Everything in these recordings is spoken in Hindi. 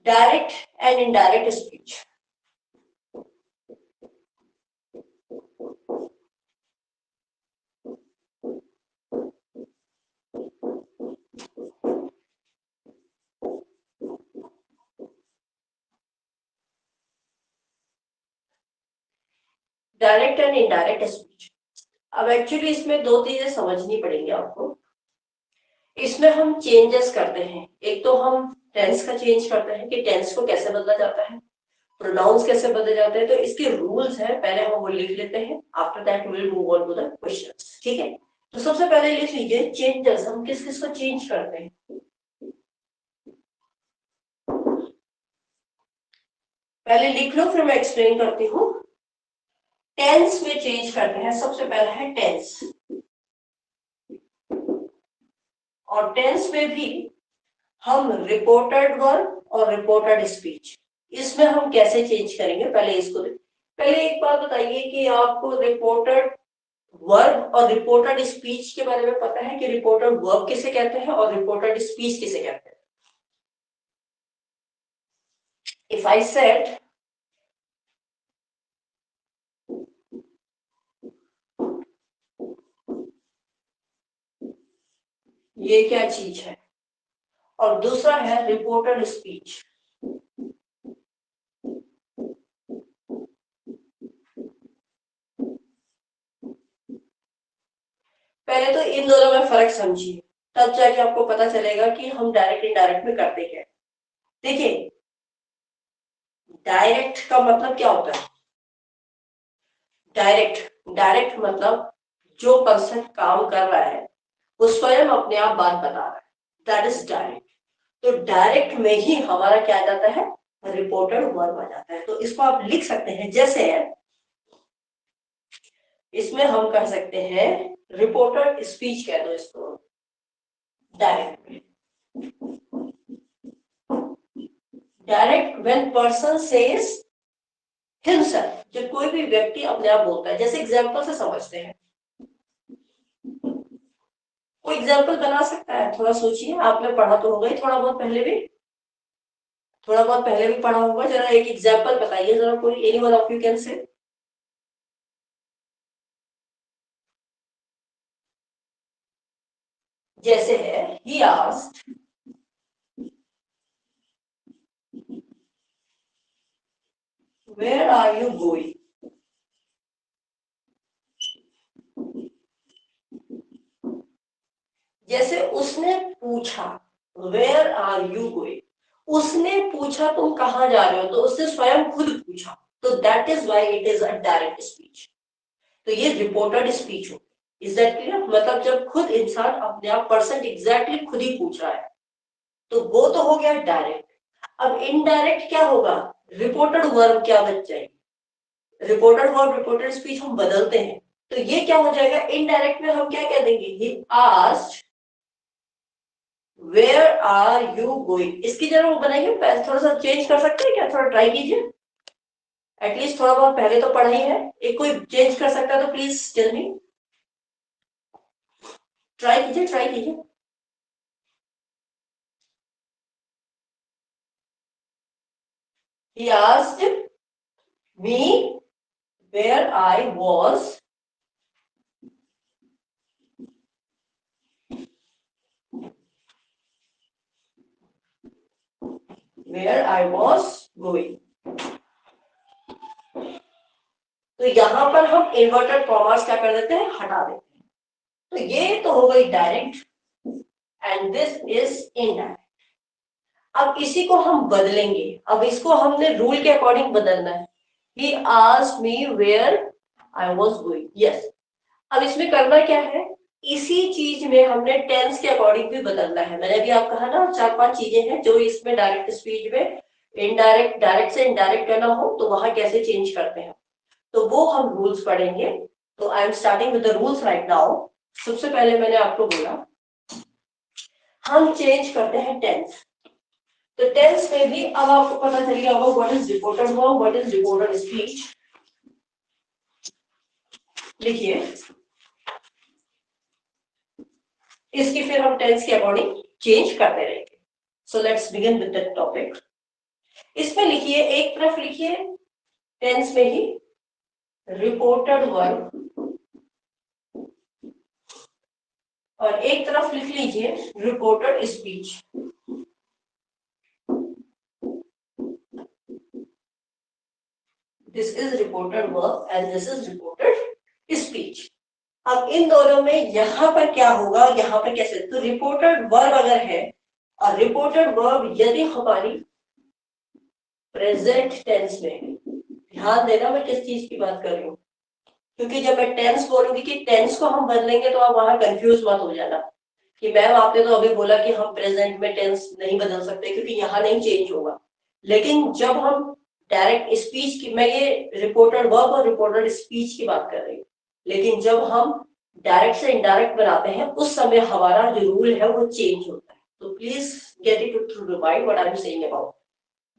Direct and indirect speech. Direct and indirect speech. अब एक्चुअली इसमें दो चीजें समझनी पड़ेंगी आपको। इसमें हम चेंजेस करते हैं, एक तो हम टेंस का चेंज करते हैं कि टेंस को कैसे बदला जाता है, प्रोनाउंस कैसे बदले जाते हैं, तो इसके रूल्स हैं, पहले हम वो लिख लेते हैं। After that we will move on to the questions. ठीक है, तो सबसे पहले लिख लीजिए चेंजेस, हम किस किस को चेंज करते हैं। पहले लिख लो, फिर मैं एक्सप्लेन करती हूँ। टेंस में चेंज करते हैं, सबसे पहला है टेंस। और टेंस में भी हम रिपोर्टेड वर्ब और रिपोर्टेड स्पीच, इसमें हम कैसे चेंज करेंगे पहले इसको पहले एक बात बताइए कि आपको रिपोर्टेड वर्ब और रिपोर्टेड स्पीच के बारे में पता है कि रिपोर्टेड वर्ब किसे कहते हैं और रिपोर्टेड स्पीच किसे कहते हैं। इफ आई सेड ये क्या चीज है, और दूसरा है रिपोर्टेड स्पीच। पहले तो इन दोनों में फर्क समझिए, तब जाके आपको पता चलेगा कि हम डायरेक्ट इनडायरेक्ट में करते क्या है। देखिए, डायरेक्ट का मतलब क्या होता है। डायरेक्ट मतलब जो पर्सन काम कर रहा है वो स्वयं अपने आप बात बता रहा है, दैट इज डायरेक्ट। तो डायरेक्ट में ही हमारा क्या आ जाता है, रिपोर्टेड वर्ब आ जाता है। तो इसको आप लिख सकते हैं, जैसे इसमें हम कह सकते हैं रिपोर्टेड स्पीच कह दो इसको direct. Direct when person says himself, जब कोई भी व्यक्ति अपने आप बोलता है। जैसे एग्जांपल से समझते हैं, कोई एग्जांपल बना सकता है, थोड़ा सोचिए। आपने पढ़ा तो होगा ही थोड़ा बहुत पहले भी, पढ़ा होगा। जरा एक एग्जांपल बताइए जरा, कोई anyone of you can say. जैसे है he asked where are you going। जैसे उसने पूछा where are you going, उसने पूछा तुम कहां जा रहे हो, तो उसने स्वयं खुद पूछा, तो that is why it is a direct speech. तो ये रिपोर्टेड स्पीच हो। Is that clear. मतलब जब खुद इंसान अपने आप पर्सन एग्जैक्टली खुद ही पूछ रहा है, तो वो तो हो गया डायरेक्ट। अब इनडायरेक्ट क्या होगा, रिपोर्टेड वर्ब क्या बच जाएगी। रिपोर्टेड वर्ब रिपोर्टेड स्पीच हम बदलते हैं, तो ये क्या हो जाएगा, इनडायरेक्ट में हम क्या कह देंगे, he asked where are you going। इसकी जगह वो बनाएंगे, थोड़ा सा चेंज कर सकते हैं क्या, थोड़ा ट्राई कीजिए। एटलीस्ट थोड़ा बहुत पहले तो पढ़ा ही है, एक कोई चेंज कर सकता है तो प्लीज टेल मी, ट्राई कीजिए, ट्राई कीजिए। He asked me where I was going। तो यहां पर हम इन्वर्टेड कॉमर्स क्या कर देते हैं, हटा देते हैं। तो ये तो हो गई direct and this is indirect. अब इसी को हम बदलेंगे, अब इसको हमने रूल के अकॉर्डिंग बदलना है। He asked me where I was going। Yes. अब इसमें करना क्या है, इसी चीज में हमने टेंस के अकॉर्डिंग भी बदलना है। मैंने अभी आप कहा ना, 4-5 चीजें हैं जो इसमें डायरेक्ट स्पीच में इनडायरेक्ट, डायरेक्ट से इनडायरेक्ट करना हो तो वहां कैसे चेंज करते हैं, तो वो हम रूल्स पढ़ेंगे। तो I am starting with the rules right now. सबसे पहले मैंने आपको बोला हम चेंज करते हैं टेंस। तो टेंस में भी अब आपको पता चल गया होगा what is reported verb, what is reported speech. लिखिए, इसकी फिर हम टेंस के अकॉर्डिंग चेंज करते रहेंगे। So let's begin with the topic. इसमें लिखिए, एक तरफ लिखिए टेंस में ही रिपोर्टेड वर्ब और एक तरफ लिख लीजिए reported speech. This is reported verb and this is reported speech. अब इन दोनों में यहां पर क्या होगा, यहां पर कैसे, तो रिपोर्टेड वर्ब अगर है और रिपोर्टेड वर्ब यदि हमारी प्रेजेंट टेंस में है, ध्यान देना मैं किस चीज की बात कर रही हूँ, क्योंकि जब मैं टेंस बोलूंगी कि टेंस को हम बदलेंगे तो आप वहां कंफ्यूज मत हो जाना कि मैम आपने तो अभी बोला कि हम प्रेजेंट में टेंस नहीं बदल सकते क्योंकि यहाँ नहीं चेंज होगा। लेकिन जब हम डायरेक्ट स्पीच की, मैं ये रिपोर्टेड वर्ब और रिपोर्टेड स्पीच की बात कर रही हूँ, लेकिन जब हम डायरेक्ट से इनडायरेक्ट बनाते हैं उस समय हमारा जो रूल है वो चेंज होता है। तो please get it through the mind what I am saying about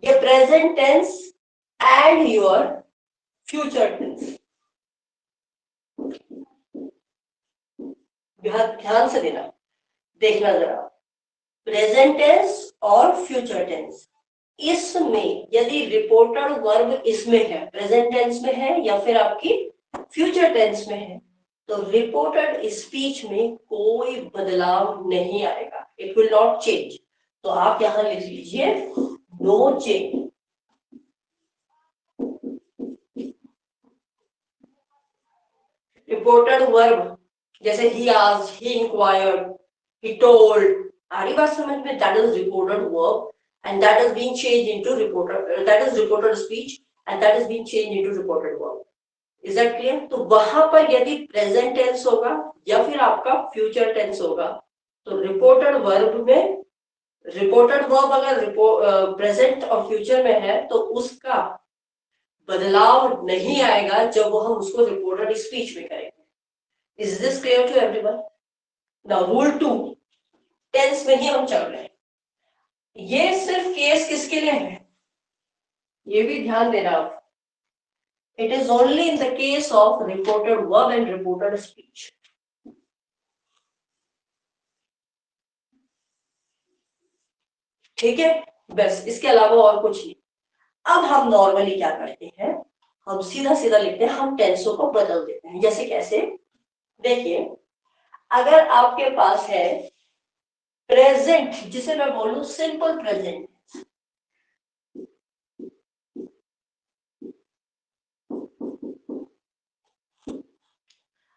ये present tense and your future tense. ध्यान से देना, देखना जरा, प्रेजेंट टेंस और फ्यूचर टेंस, इसमें यदि रिपोर्टेड वर्ब इसमें है, प्रेजेंट टेंस में है या फिर आपकी फ्यूचर टेंस में है, तो रिपोर्टेड स्पीच में कोई बदलाव नहीं आएगा, इट विल नॉट चेंज। तो आप यहां लिख लीजिए नो चेंज। रिपोर्टेड वर्ब जैसे ही asked, he inquired, he told, आ रही बात समझ में, that is reported verb and that is being changed into that is reported speech and that is being changed into reported verb. Is that clear? तो वहां पर यदि प्रेजेंट टेंस होगा या फिर आपका फ्यूचर टेंस होगा तो रिपोर्टेड वर्ब में, रिपोर्टेड वर्ब अगर प्रेजेंट और फ्यूचर में है तो उसका बदलाव नहीं आएगा जब वो हम उसको रिपोर्टेड स्पीच में करेंगे। Is this clear to everyone? Now rule 2 tense में ही हम चल रहे हैं, ये सिर्फ केस किसके लिए है, ये भी ध्यान देना आप, it is only in the case of reported verb and reported speech. ठीक है, बस इसके अलावा और कुछ नहीं। अब हम नॉर्मली क्या करते हैं, हम सीधा सीधा लिखते हैं, हम टेंसों को बदल देते हैं। जैसे कैसे, देखिए अगर आपके पास है प्रेजेंट, जिसे मैं बोलूं सिंपल प्रेजेंट,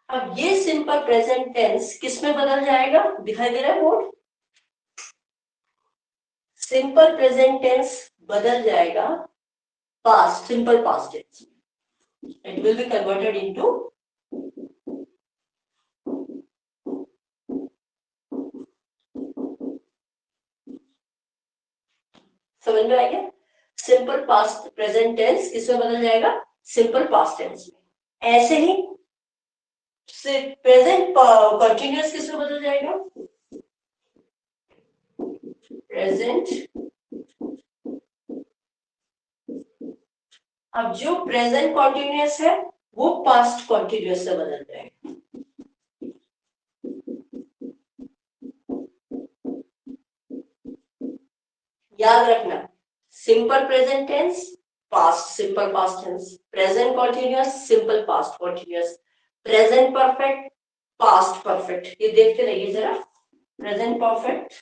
अब ये सिंपल प्रेजेंट टेंस किस में बदल जाएगा, दिखाई दे रहा है बोर्ड, सिंपल प्रेजेंट टेंस बदल जाएगा past, simple past tense, it will be converted into समझ में आ गया, सिंपल पास्ट प्रेजेंट टेंस किसमें बदल जाएगा, सिंपल पास्ट टेंस में। ऐसे ही प्रेजेंट कंटिन्यूअस किसमें बदल जाएगा, प्रेजेंट, अब जो प्रेजेंट कॉन्टिन्यूअस है वो पास्ट कॉन्टिन्यूअस से बदल जाएगा। याद रखना, simple present tense past simple past tense, present continuous simple past continuous, present perfect past perfect. ये देखते रहिए जरा, प्रेजेंट परफेक्ट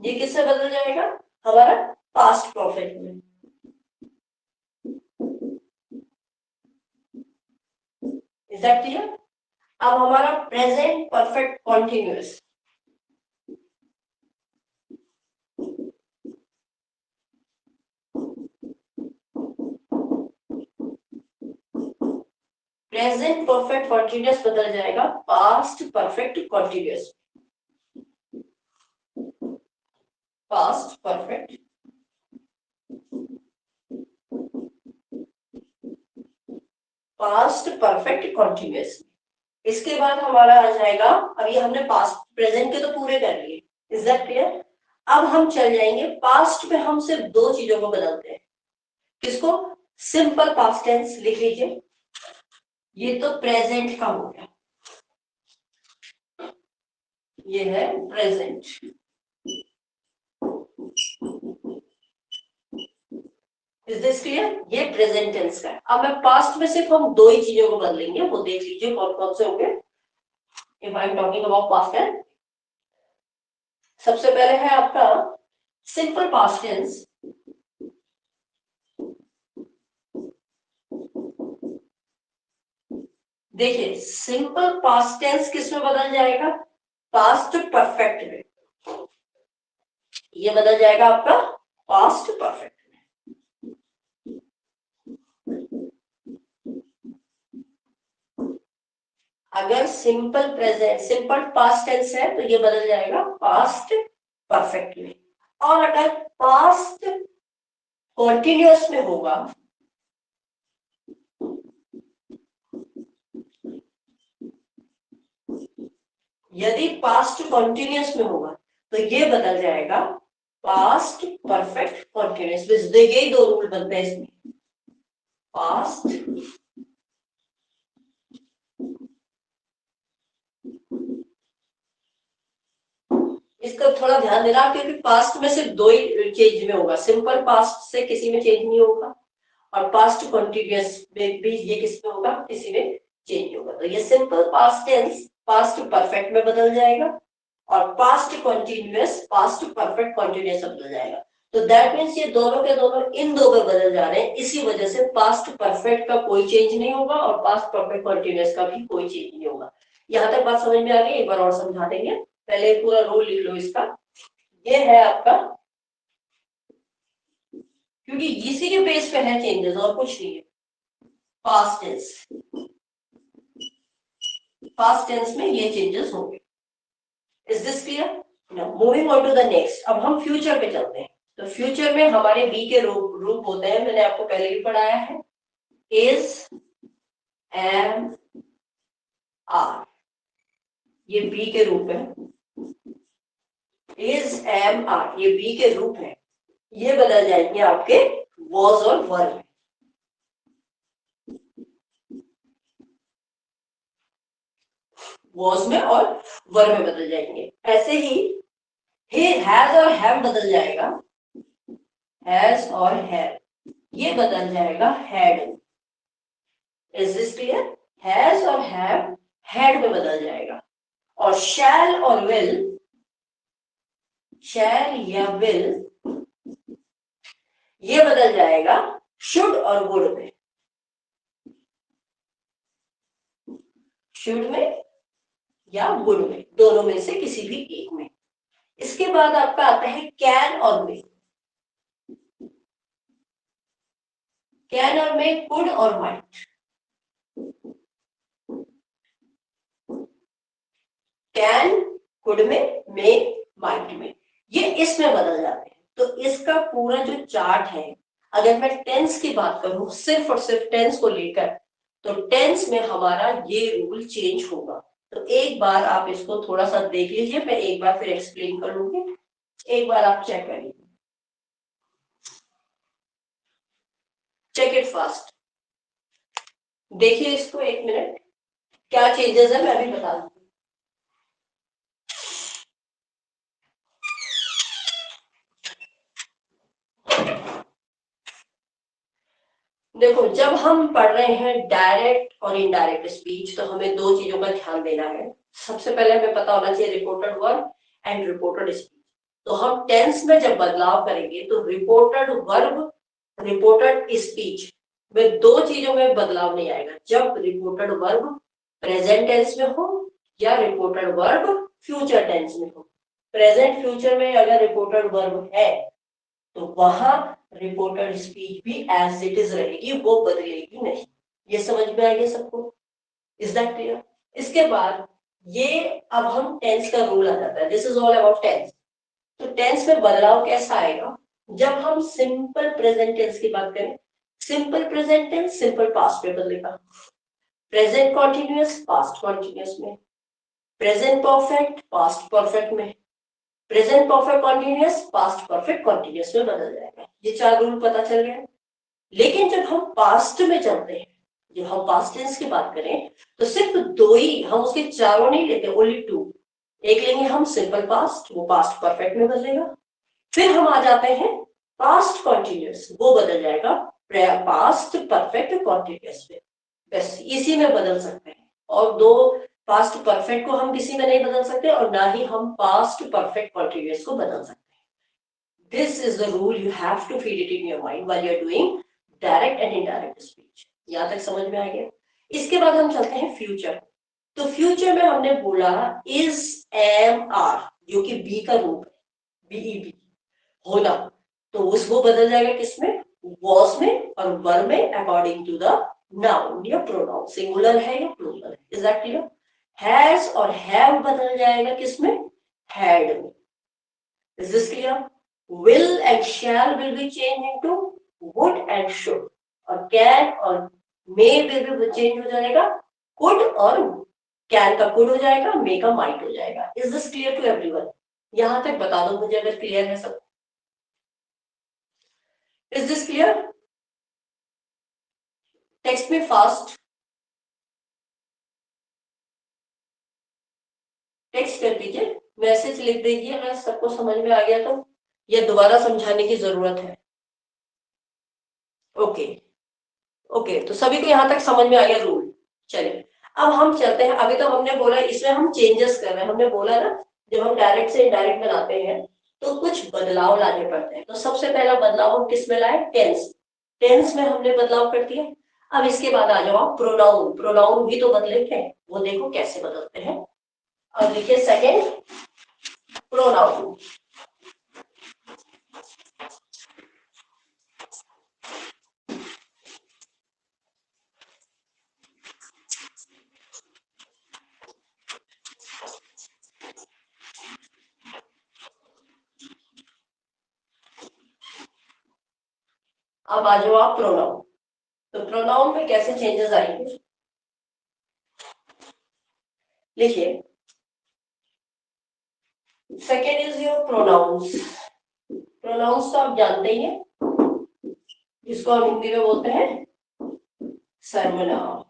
ये किससे बदल जाएगा, हमारा पास्ट परफेक्ट में। Is that clear? अब हमारा present perfect continuous, present perfect continuous बदल जाएगा past perfect continuous, past perfect past perfect continuous. इसके बाद हमारा आ जाएगा, अब ये हमने पास्ट प्रेजेंट के तो पूरे कर लिए, इज दैट क्लियर? अब हम चल जाएंगे पास्ट में, हम सिर्फ दो चीजों को बदलते हैं, किसको, सिंपल पास्ट टेंस लिख लीजिए, ये तो प्रेजेंट का हो गया, ये है प्रेजेंट, इज दिस क्लियर? ये प्रेजेंट टेंस का है। अब मैं पास्ट में सिर्फ हम दो ही चीजों को बदलेंगे, वो देख लीजिए कौन कौन से होंगे। If I am talking about past tense, सबसे पहले है आपका सिंपल पास्ट टेंस। देखिए सिंपल पास्ट टेंस किस में बदल जाएगा? पास्ट परफेक्ट में। ये बदल जाएगा आपका पास्ट परफेक्ट में। अगर simple present simple past tense है तो ये बदल जाएगा पास्ट परफेक्ट में। और अगर पास्ट कॉन्टिन्यूअस में होगा, यदि पास्ट कॉन्टिन्यूअस में होगा तो ये बदल जाएगा पास्ट परफेक्ट कॉन्टिन्यूअस में। देखिए यही दो रूल बनते हैं इसमें, पास्ट इसका थोड़ा ध्यान देना, क्योंकि पास्ट में सिर्फ दो ही चेंज में होगा, सिंपल पास्ट से किसी में चेंज नहीं होगा, और पास्ट कॉन्टिन्यूअस में भी ये किस में होगा, किसी में चेंज नहीं होगा। तो ये simple past tense past perfect में बदल जाएगा, और past continuous past perfect continuous में बदल जाएगा। तो दैट मीन्स ये दोनों के दोनों इन दो में बदल जा रहे हैं, इसी वजह से पास्ट परफेक्ट का कोई चेंज नहीं होगा और पास्ट परफेक्ट कॉन्टिन्यूअस का भी कोई चेंज नहीं होगा। यहां तक बात समझ में आ गई? एक बार और समझा देंगे, पहले पूरा रूल लिख लो इसका। ये है आपका, क्योंकि इसी के बेस पे है चेंजेस और कुछ नहीं है। पास्ट टेंस, पास्ट टेंस में ये चेंजेस होंगे। Is this clear? Now moving on to the next, अब हम फ्यूचर पे चलते हैं। तो फ्यूचर में हमारे बी के रूप होते हैं, मैंने आपको पहले भी पढ़ाया है, इज, एम, आर, ये बी के रूप है। इज, एम, आर ये बी के रूप है, ये बदल जाएंगे आपके वॉज और वर में। वॉज में और वर में बदल जाएंगे। ऐसे ही हैज और हैव बदल जाएगा, हैज और हैव ये बदल जाएगा had. Is this clear? Has और हैव हैड में बदल जाएगा। और शैल और विल, शैल या विल ये बदल जाएगा शुड और वुड में। शुड में या वुड में, दोनों में से किसी भी एक में। इसके बाद आपका आता है कैन और मे। कैन और मे, कुड और माइट। कैन कुड में, मे माइट में, ये इसमें बदल जाते हैं। तो इसका पूरा जो चार्ट है, अगर मैं टेंस की बात करूं सिर्फ और सिर्फ टेंस को लेकर, तो टेंस में हमारा ये रूल चेंज होगा। तो एक बार आप इसको थोड़ा सा देख लीजिए, मैं एक बार फिर एक्सप्लेन करूंगी, एक बार आप चेक कर लीजिए, चेक इट फास्ट। देखिए इसको एक मिनट, क्या चेंजेस है मैं भी बता दूंगी। देखो जब हम पढ़ रहे हैं डायरेक्ट और इनडायरेक्ट स्पीच, तो हमें दो चीजों का ध्यान देना है। सबसे पहले हमें पता होना चाहिए reported verb and reported speech. तो हम टेंस में जब बदलाव करेंगे तो रिपोर्टेड वर्ब रिपोर्टेड स्पीच में दो चीजों में बदलाव नहीं आएगा। जब रिपोर्टेड वर्ब प्रेजेंट टेंस में हो या रिपोर्टेड वर्ब फ्यूचर टेंस में हो। प्रेजेंट फ्यूचर में अगर रिपोर्टेड वर्ब है तो वहां रिपोर्टेड स्पीच भी एज इट इज रहेगी, वो बदलेगी नहीं। ये समझ में आ गया सबको? Is that clear? इसके बाद ये अब हम टेंस का रूल आ जाता है, this is all about tense. तो टेंस में बदलाव कैसा आएगा? जब हम सिंपल प्रेजेंट टेंस की बात करें, simple present tense simple past में बदलेगा, प्रेजेंट कॉन्टिन्यूअस पास्ट कॉन्टिन्यूअस में, प्रेजेंट परफेक्ट पास्ट परफेक्ट में, present perfect continuous past perfect continuous में बदल जाएगा। ये चार रूल पता चल गए। लेकिन जब हम पास्ट में चलते हैं, जब हम पास्ट टेंस की बात करें, तो सिर्फ दो ही, हम उसके चारों नहीं लेते, ओनली टू। एक लेंगे हम सिंपल पास्ट, वो पास्ट परफेक्ट में बदलेगा। फिर हम आ जाते हैं पास्ट कॉन्टिन्यूस वो बदल जाएगा पास्ट परफेक्ट कॉन्टिन्यूस में, बस इसी में बदल सकते हैं। और दो पास्ट परफेक्ट को हम किसी में नहीं बदल सकते और ना ही हम पास्ट परफेक्ट कॉन्टिन्यूस को बदल सकते हैं। This is the rule, you have to feed it in your mind while you are doing direct and indirect speech. यहां तक समझ में आ गया। इसके बाद हम चलते हैं फ्यूचर। तो फ्यूचर में हमने बोला इज एम आर, जो कि बी का रूप है, बीईबी होना, तो उसको बदल जाएगा किसमें, वॉस में और वर में अकॉर्डिंग टू द नाउन या प्रोनाउन, सिंगुलर है या प्लूरल है। Is that clear? हैज और हैव बदल जाएगा किसमें, हैड में। Is this clear? Will and shall will be change into would and should, और कैन और मे विल बी चेंज हो जाएगा, कुड और कैन का कुड हो जाएगा, मे का माइट हो जाएगा। Is this clear to everyone? यहां तक बता दो मुझे अगर क्लियर है सब। Is this clear? टेक्स्ट में फास्ट टेक्स्ट कर दीजिए, मैसेज लिख दीजिए अगर सबको समझ में आ गया तो, या दोबारा समझाने की जरूरत है। ओके ओके, तो सभी को यहां तक समझ में आ गया रूल। चलिए अब हम चलते हैं। अभी तो हमने बोला इसमें हम चेंजेस कर रहे हैं, हमने बोला ना जब हम डायरेक्ट से इनडायरेक्ट बनाते हैं तो कुछ बदलाव लाने पड़ते हैं। तो सबसे पहला बदलाव हम किस में लाए, टेंस। टेंस में हमने बदलाव कर दिया। अब इसके बाद आ जाओ प्रोनाउन। प्रोनाउन भी तो बदलेंगे, वो देखो कैसे बदलते हैं। और देखिए सेकेंड प्रोनाउन। अब आ जाओ आप प्रोनाउन। तो प्रोनाउन में कैसे चेंजेस आएंगे, लिखिए। Second is your pronouns. Pronouns तो आप जानते ही हैं, इसको हम हिंदी में बोलते हैं सर्वनाम।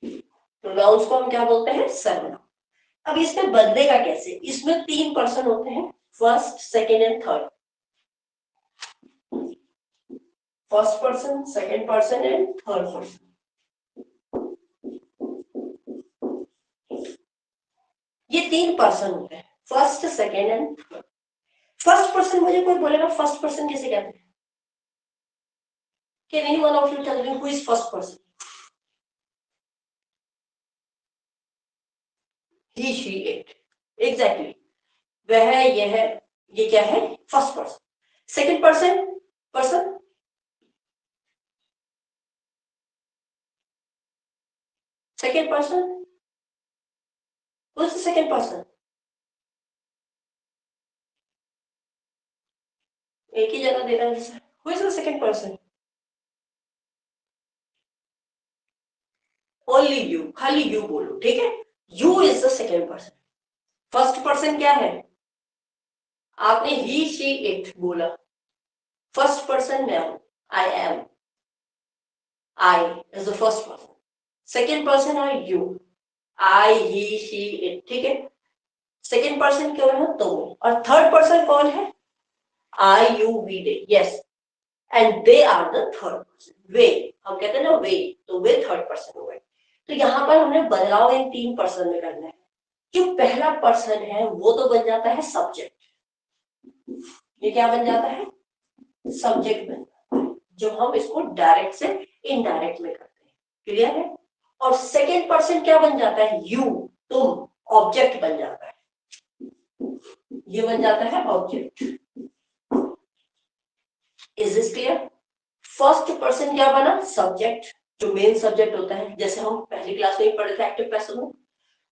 प्रोनाउंस को हम क्या बोलते हैं, सर्वनाम। अब इसमें बदलेगा कैसे, इसमें 3 पर्सन होते हैं, first second and third. First person, second person and third person. ये 3 पर्सन होते हैं, first second and third. First person, मुझे कोई बोलेगा फर्स्ट पर्सन किसे कहते हैं? Can any one of you tell me who is first person? He, she, it. Exactly. वह, यह, ये क्या है, first person. Second person, person second person, who's the second person? एक ही जगह दे रहा है। Who is the second person? Only you, खाली you बोलो, ठीक है? You is the second person. First person क्या है, आपने he, she, it बोला। फर्स्ट पर्सन मैं हूं, I am. I is the first person. Second person है you, I, he, she, it, ठीक है? सेकेंड पर्सन क्यों है, तुम। और थर्ड पर्सन कौन है, I, you, we, they. Yes, and they are the third person. वे, हम कहते हैं ना वे, तो वे थर्ड पर्सन हो गए। तो यहाँ पर हमने बदलाव इन 3 पर्सन में करना है। जो पहला पर्सन है वो तो बन जाता है सब्जेक्ट। ये क्या बन जाता है, सब्जेक्ट बन जाता है, जो हम इसको डायरेक्ट से इनडायरेक्ट में करते हैं। क्लियर है? और सेकेंड पर्सन क्या बन जाता है, यू, तुम, ऑब्जेक्ट बन जाता है। ये बन जाता है object. Is this clear? First person क्या बना, सब्जेक्ट, जो मेन सब्जेक्ट होता है, जैसे हम पहली क्लास में ही पढ़े थे एक्टिव पैसिव में।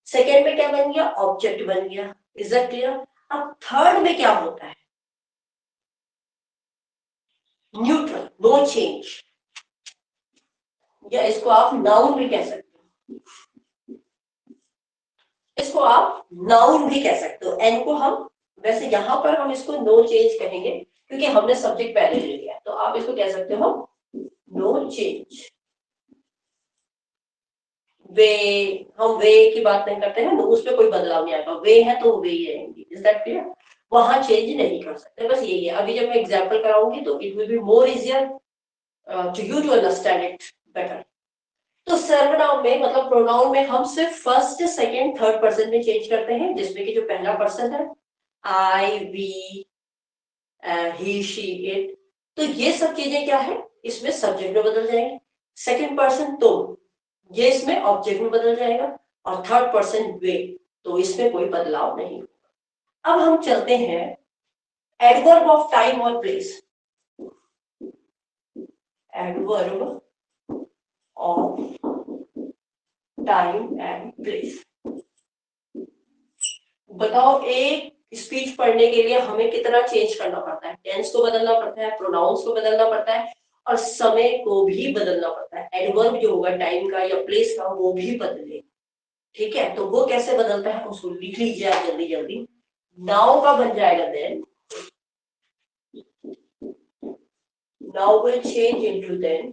सेकेंड में क्या बन गया, ऑब्जेक्ट बन गया। Is that clear? अब थर्ड में क्या होता है, न्यूट्रल, नो चेंज, या इसको आप नाउन भी कह सकते हो। इसको आप नाउन भी कह सकते हो। एन को हम, वैसे यहां पर हम इसको नो चेंज कहेंगे क्योंकि हमने सब्जेक्ट पहले ले लिया, तो आप इसको कह सकते हो नो चेंज। वे, हम वे की बात नहीं करते हैं, उस पर कोई बदलाव नहीं आएगा, वे है तो वे ही रहेंगी। Is that clear? वहां चेंज नहीं कर सकते, बस यही है। अभी जब मैं एग्जाम्पल कराऊंगी तो it will be more easier to you to understand it better. तो सर्वनाउन में मतलब प्रोनाउन में हम सिर्फ फर्स्ट सेकंड थर्ड पर्सन में चेंज करते हैं, जिसमें कि जो पहला पर्सन है I we he she it, तो ये सब चीजें क्या है इसमें सब्जेक्ट में बदल जाएंगे। सेकंड पर्सन तुम, ये इसमें ऑब्जेक्ट में बदल जाएगा। और थर्ड पर्सन वे, तो इसमें कोई बदलाव नहीं। अब हम चलते हैं एडवर्ब ऑफ टाइम और place. Adverb of time and place. बताओ एक स्पीच पढ़ने के लिए हमें कितना चेंज करना पड़ता है? टेंस को बदलना पड़ता है, प्रोनाउंस को बदलना पड़ता है और समय को भी बदलना पड़ता है। एडवर्ब जो होगा टाइम का या प्लेस का वो भी बदले, ठीक है। तो वो कैसे बदलता है उसको लिख लीजिए आप जल्दी जल्दी। नाउ का बन जाएगा then, now will change into then,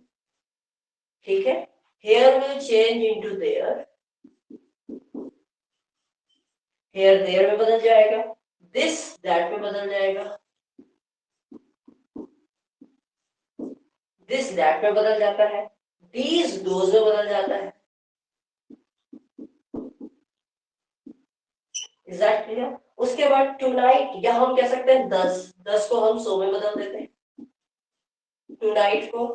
ठीक है। Here will change into there, here there में बदल जाएगा। दिस दैट में बदल जाएगा, दिस दैट में बदल जाता है। दीज दोज में बदल जाता है। Is that clear? उसके बाद टुनाइट, या हम कह सकते हैं 10, 10 को हम 100 में बदल देते हैं। टुनाइट को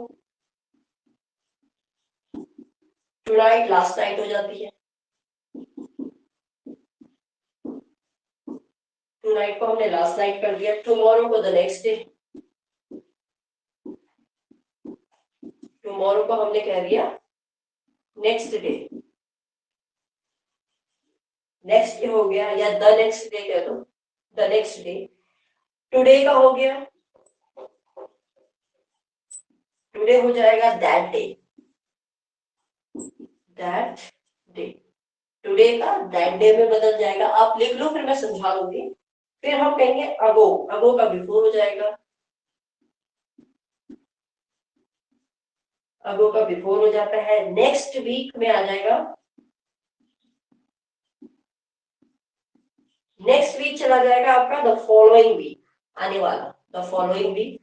टुनाइट लास्ट नाइट हो जाती है। टुनाइट को हमने लास्ट नाइट कर दिया। टुमारो को द नेक्स्ट डे, टुमारो को हमने कह दिया नेक्स्ट डे। नेक्स्ट डे हो गया, या द नेक्स्ट डे कह दो, द नेक्स्ट डे। टुडे का हो गया, टुडे हो जाएगा that day, that day. Today का दैट डे में बदल जाएगा। आप लिख लो फिर मैं समझा दूंगी। फिर हम कहेंगे अगो, अगो का बिफोर हो जाएगा, अगो का बिफोर हो जाता है। नेक्स्ट वीक में आ जाएगा, नेक्स्ट वीक चला जाएगा आपका द फॉलोइंग वीक, आने वाला द फॉलोइंग वीक।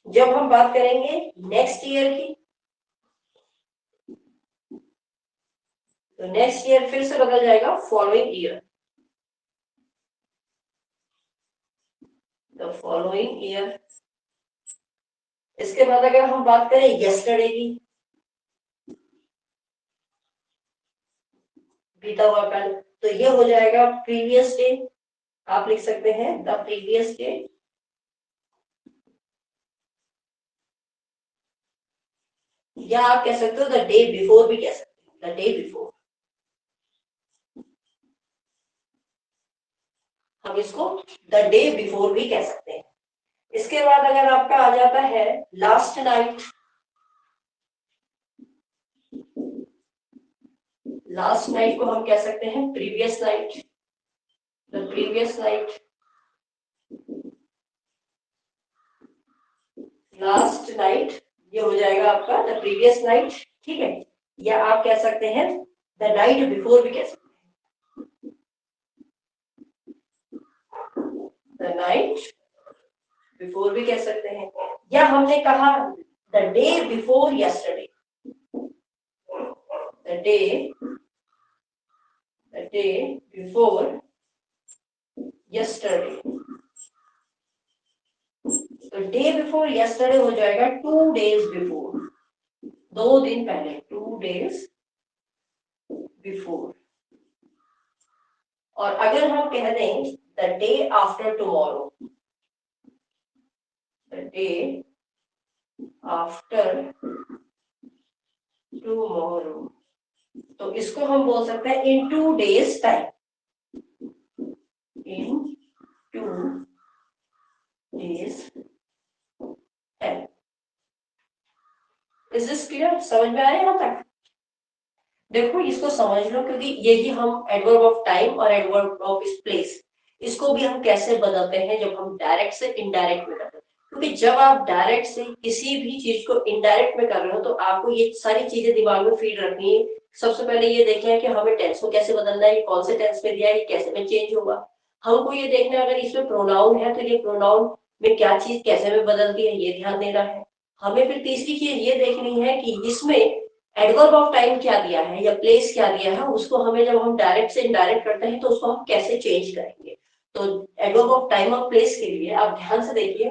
जब हम बात करेंगे नेक्स्ट ईयर की, तो नेक्स्ट ईयर फिर से बदल जाएगा following year, the following year. इसके बाद अगर हम बात करें यस्टरडे की, बीता हुआ कल, तो ये हो जाएगा प्रीवियस डे। आप लिख सकते हैं द प्रीवियस डे, या आप कह सकते हो द डे बिफोर भी कह सकते हैं, द डे बिफोर। हम इसको द डे बिफोर भी कह सकते हैं। इसके बाद अगर आपका आ जाता है लास्ट नाइट, लास्ट नाइट को हम कह सकते हैं previous night, the previous night. Last night ये हो जाएगा आपका द प्रीवियस नाइट, ठीक है। या आप कह सकते हैं द नाइट बिफोर भी कह सकते हैं, द नाइट बिफोर भी कह सकते हैं। या हमने कहा the day before yesterday, the day before yesterday. तो डे बिफोर यस्टरडे हो जाएगा 2 डेज बिफोर, 2 दिन पहले, 2 डेज बिफोर। और अगर हम कह दें the day after tomorrow, the day after tomorrow, तो इसको हम बोल सकते हैं इन 2 days time, in 2 days time. Is this clear? समझ में आया यहाँ तक? देखो इसको समझ लो, क्योंकि यही हम एडवर्ब ऑफ टाइम और एडवर्ब ऑफ प्लेस, इसको भी हम कैसे बदलते हैं जब हम डायरेक्ट से इनडायरेक्ट में करते हैं। क्योंकि जब आप डायरेक्ट से किसी भी चीज को इनडायरेक्ट में कर रहे हो तो आपको ये सारी चीजें दिमाग में फीड रखनी है सबसे पहले ये देखें कि हमें टेंस को कैसे बदलना है, कौन से टेंस में दिया है, कैसे में चेंज होगा। हमको ये देखना है अगर इसमें प्रोनाउन है तो ये प्रोनाउन में क्या चीज कैसे में बदलती है, ये ध्यान देना है हमें। फिर तीसरी चीज ये देखनी है कि इसमें एडवर्ब ऑफ टाइम क्या दिया है या प्लेस क्या दिया है, उसको हमें जब हम डायरेक्ट से इनडायरेक्ट करते हैं तो उसको हम कैसे चेंज करेंगे। तो एडवर्ब ऑफ टाइम और प्लेस के लिए आप ध्यान से देखिए,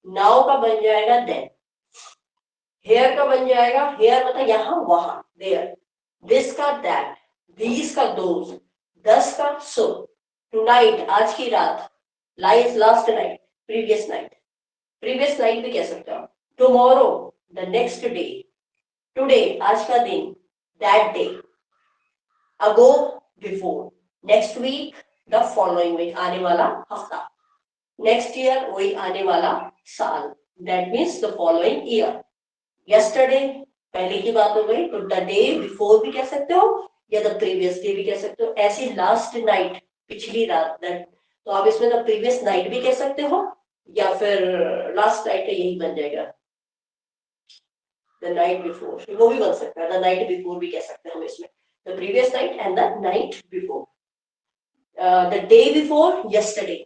नाउ का बन जाएगा देन, हेयर का बन जाएगा हेयर मतलब यहाँ वहां देयर, दिस का दैट, दीज का दोज, दस का सो, टुनाइट आज की रात, life last night, previous night, previous night भी कह सकते हो, tomorrow the next day, today आज का दिन, that day, ago before, next week the following week आने वाला हफ्ता, नेक्स्ट ईयर वही आने वाला साल, that means the following year, yesterday पहले की बात हो गई तो द डे बिफोर भी कह सकते हो या द प्रीवियस डे भी कह सकते हो। ऐसी लास्ट नाइट पिछली रात, तो आप इसमें द प्रीवियस नाइट भी कह सकते हो या फिर लास्ट नाइट का यही बन जाएगा द नाइट बिफोर, वो भी बन सकता है, द नाइट बिफोर भी कह सकते हैं हम इसमें, the previous night and the night before, the day before yesterday,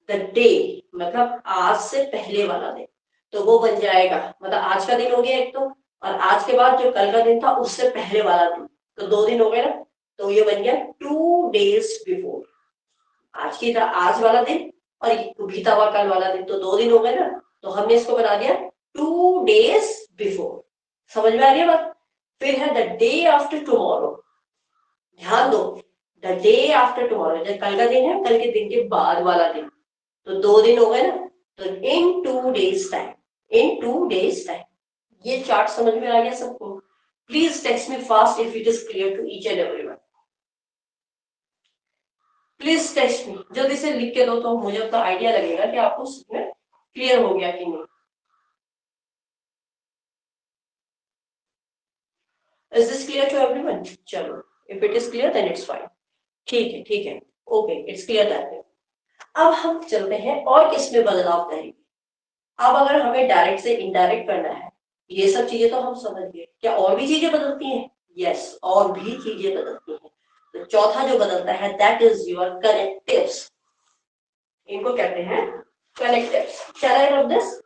the day मतलब आज से पहले वाला दिन, तो वो बन जाएगा मतलब आज का दिन हो गया एक तो, और आज के बाद जो कल का दिन था उससे पहले वाला दिन, तो दो दिन हो गए ना, तो ये बन गया 2 days बिफोर, आज की आज वाला दिन और बीता हुआ कल वाला दिन, तो 2 दिन हो गए ना, तो हमने इसको बना दिया 2 days बिफोर। समझ में आ रही है बात। फिर है द डे आफ्टर टुमारो, ध्यान दो, द डे आफ्टर टुमारो जब कल का दिन है, कल के दिन के बाद वाला दिन, तो 2 दिन हो गए ना, तो in 2 days time, in 2 days time. ये चार्ट समझ में आ गया सबको? Please text me fast if it is clear to each and everyone. Please text me, जल्दी से लिख के दो तो मुझे अपना आइडिया लगेगा कि आपको इसमें क्लियर हो गया कि नहीं। Is this clear to everyone? चलो, if it is clear then it's fine. ठीक है, ओके, इट्स क्लियर दैट। अब हम चलते हैं और किसमें बदलाव करेंगे। अब अगर हमें डायरेक्ट से इनडायरेक्ट करना है, ये सब चीजें तो हम समझ गए, क्या और भी चीजें बदलती हैं? यस, और भी चीजें बदलती हैं। तो चौथा जो बदलता है दैट इज योर कनेक्टिव्स, इनको कहते हैं connectives. Can I rub this?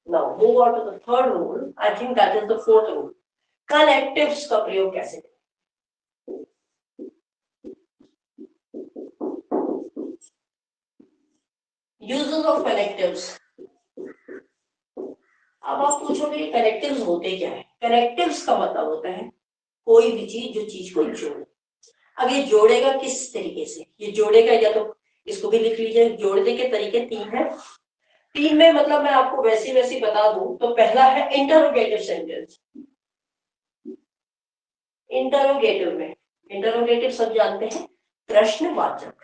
Now move on to the third rule. I think that is the fourth rule. Connectives का प्रयोग कैसे करें? Uses of connectives. अब आप पूछोगे कनेक्टिव्स होते क्या है? कनेक्टिव्स का मतलब होता है कोई भी चीज जो चीज को जोड़े। अब ये जोड़ेगा किस तरीके से? ये जोड़ेगा, या तो इसको भी लिख लीजिए, जोड़ने के तरीके 3 हैं। 3 में मतलब मैं आपको वैसी बता दूं तो पहला है इंटरोगेटिव सेंटेंस। इंटरोगेटिव सब जानते हैं, प्रश्नवाचक।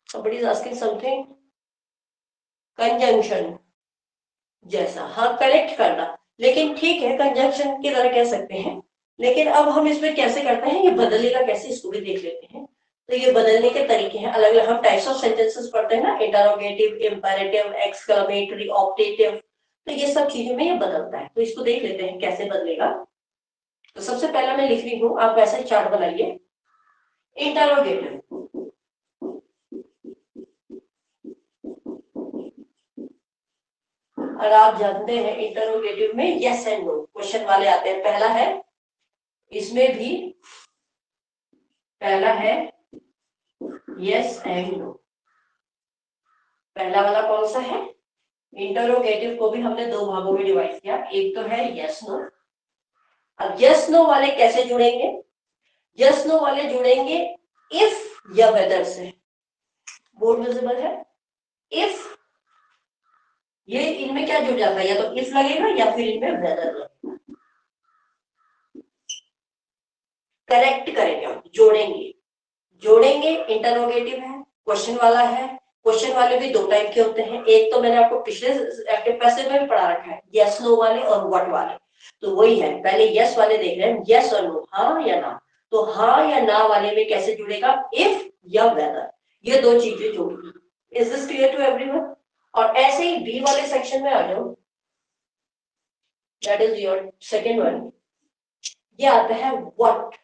somebody is asking something, conjunction जैसा, हाँ कनेक्ट करना, लेकिन ठीक है कंजंक्शन की तरह कह सकते हैं, लेकिन अब हम इसमें कैसे करते हैं, ये बदलेगा कैसे, इसको भी देख लेते हैं। तो ये बदलने के तरीके हैं अलग अलग। हम टाइप्स ऑफ सेंटेंसेस पढ़ते हैं ना, इंटरोगेटिव, इंपेरेटिव, एक्सक्लेमेटरी, ऑप्टेटिव, तो ये सब चीजों में ये बदलता है। तो इसको देख लेते हैं कैसे बदलेगा। तो सबसे पहला मैं लिख रही हूँ, आप वैसा ही चार्ट बनाइए। इंटरोगेटिव, और आप जानते हैं इंटरोगेटिव में यस एंड नो क्वेश्चन वाले आते हैं। पहला है, इसमें भी पहला है यस एंड नो। पहला वाला कौन सा है? इंटरोगेटिव को भी हमने 2 भागों में डिवाइड किया, एक तो है यस नो। अब यस नो वाले कैसे जुड़ेंगे? यस नो वाले जुड़ेंगे इफ या वेदर से। बोर्ड विजिबल है? इफ, ये इनमें क्या जुड़ जाता है, या तो इफ लगेगा या फिर इनमें वेदर लगेगा। करेक्ट करेंगे, जोड़ेंगे इंटरोगेटिव है, क्वेश्चन वाला है। क्वेश्चन वाले भी 2 टाइप के होते हैं, एक तो मैंने आपको पिछले एक्टिव पैसिव में भी पढ़ा रखा है, यस नो वाले और व्हाट वाले। तो वही है, पहले यस वाले देख रहे हैं, यस और नो, हाँ या ना। तो हाँ या ना वाले में कैसे जुड़ेगा, इफ या वेदर, ये दो चीजें जोड़ेगी। Is this clear to everyone? और ऐसे ही बी वाले सेक्शन में आ जाओ, that is your second one. ये आता है व्हाट,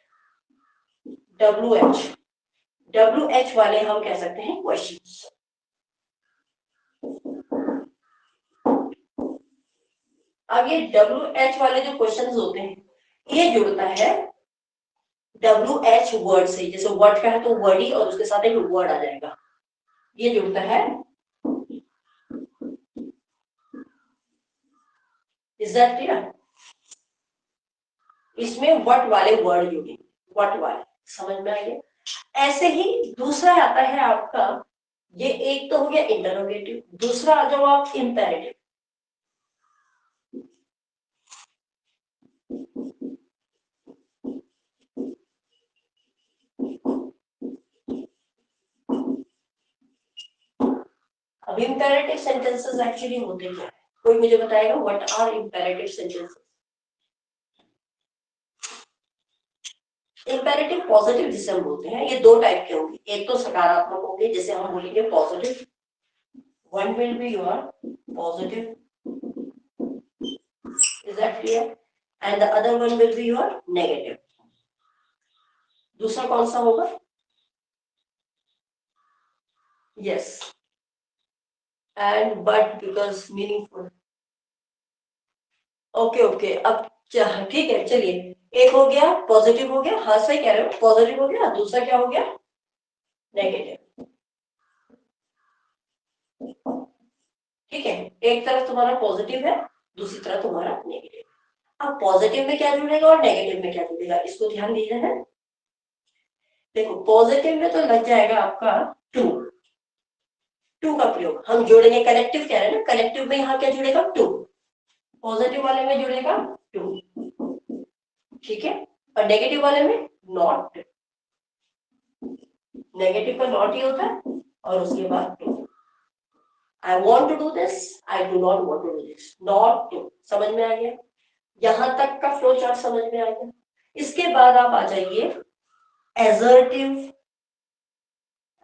WH वाले हम कह सकते हैं क्वेश्चंस। अब ये WH वाले जो क्वेश्चंस होते हैं, ये जुड़ता है WH वर्ड से, जैसे वर्ड का है तो वर्ड ही और उसके साथ एक वर्ड आ जाएगा, ये जुड़ता है। Is that clear? इसमें व्हाट वाले वर्ड जुड़ेंगे, व्हाट वाले, समझ में आइए। ऐसे ही दूसरा आता है आपका, ये एक तो हो गया इंटरोगेटिव, दूसरा आ जाओ आप इंपेरेटिव। अब इंपेरेटिव सेंटेंसेस एक्चुअली होते क्या है, कोई मुझे बताएगा what are imperative sentences? Imperative positive जिसे हम बोलते हैं, ये दो टाइप के होंगे, एक तो सकारात्मक होंगे जिसे हम बोलेंगे positive, one will be your positive, is that clear? And the other one will be your negative. दूसरा कौन सा होगा? Yes, and but because meaningful. Okay okay, अब ठीक है, चलिए, एक हो गया पॉजिटिव हो गया, हाँ सही कह रहे हो, पॉजिटिव हो गया, दूसरा क्या हो गया, नेगेटिव। ठीक है, एक तरफ तुम्हारा पॉजिटिव है, दूसरी तरफ तुम्हारा नेगेटिव। अब पॉजिटिव में क्या जुड़ेगा और नेगेटिव में क्या जुड़ेगा, इसको ध्यान दीजिए है। देखो पॉजिटिव में तो लग जाएगा आपका टू, टू का प्रयोग हम जोड़ेंगे, कनेक्टिव कह रहे हैं ना, कनेक्टिव में यहाँ क्या जुड़ेगा, टू, पॉजिटिव वाले में जुड़ेगा टू, ठीक है। और नेगेटिव वाले में नॉट, नेगेटिव का नॉट ही होता है और उसके बाद to. I want to do this, I do not want to do this, not to, समझ में आ गया? यहां तक का फ्लो चार्ट समझ में आ गया। इसके बाद आप आ जाइए एसर्टिव,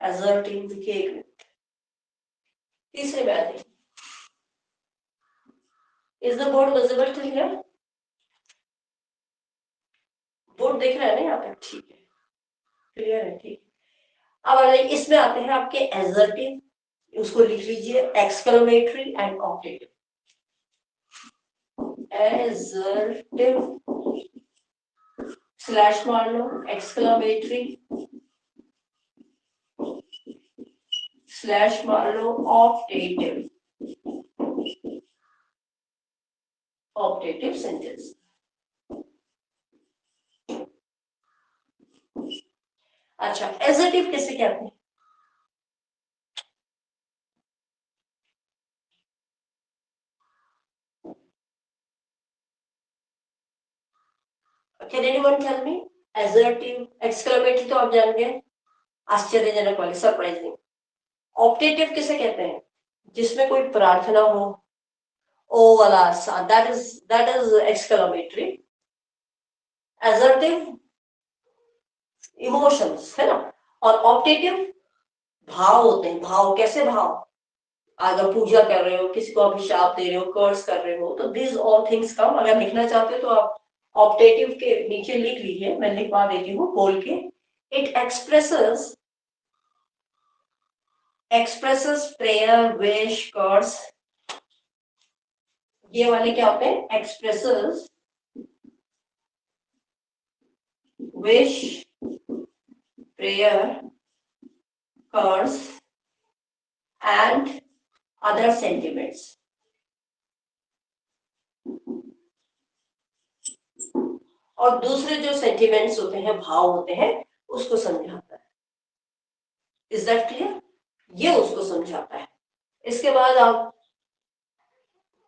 एसर्टिव देखिए एक मिनट, तीसरे में आ जाइए। Is the board visible to here? Board देख रहा है ना यहाँ तक, ठीक है, क्लियर है, ठीक। अब आ जाइए, इसमें आते हैं आपके एसर्टिव, उसको लिख लीजिए exclamatory and optative. Assertive slash मार लो, एक्सक्लेमेटरी स्लैश मार लो, ऑप्टेटिव, ऑप्टेटिव सेंटेंस। अच्छा, एसर्टिव कैसे कहते हैं? Can anyone tell me? Assertive, exclamatory तो आप जान गए, आश्चर्यजनक वाले, सरप्राइजिंग। ऑप्टेटिव किसे कहते हैं? जिसमें कोई प्रार्थना हो, ओ वाला, that is exclamatory. Assertive emotions है ना, और ऑप्टेटिव भाव होते हैं। भाव कैसे भाव? अगर पूजा कर रहे हो, किसी को अभिशाप दे रहे हो, कर्स कर रहे हो, तो दिस ऑल थिंग्स कम। अगर लिखना चाहते हो तो आप ऑप्टेटिव के नीचे लिख लीजिए, मैं लिखवा देती हूँ बोल के। It expresses prayer, wish, curse, ये वाले क्या होते हैं? Expresses wish, prayer, curse and other sentiments. और दूसरे जो सेंटिमेंट्स होते हैं, भाव होते हैं, उसको समझाता है। Is that clear? ये उसको समझाता है। इसके बाद आप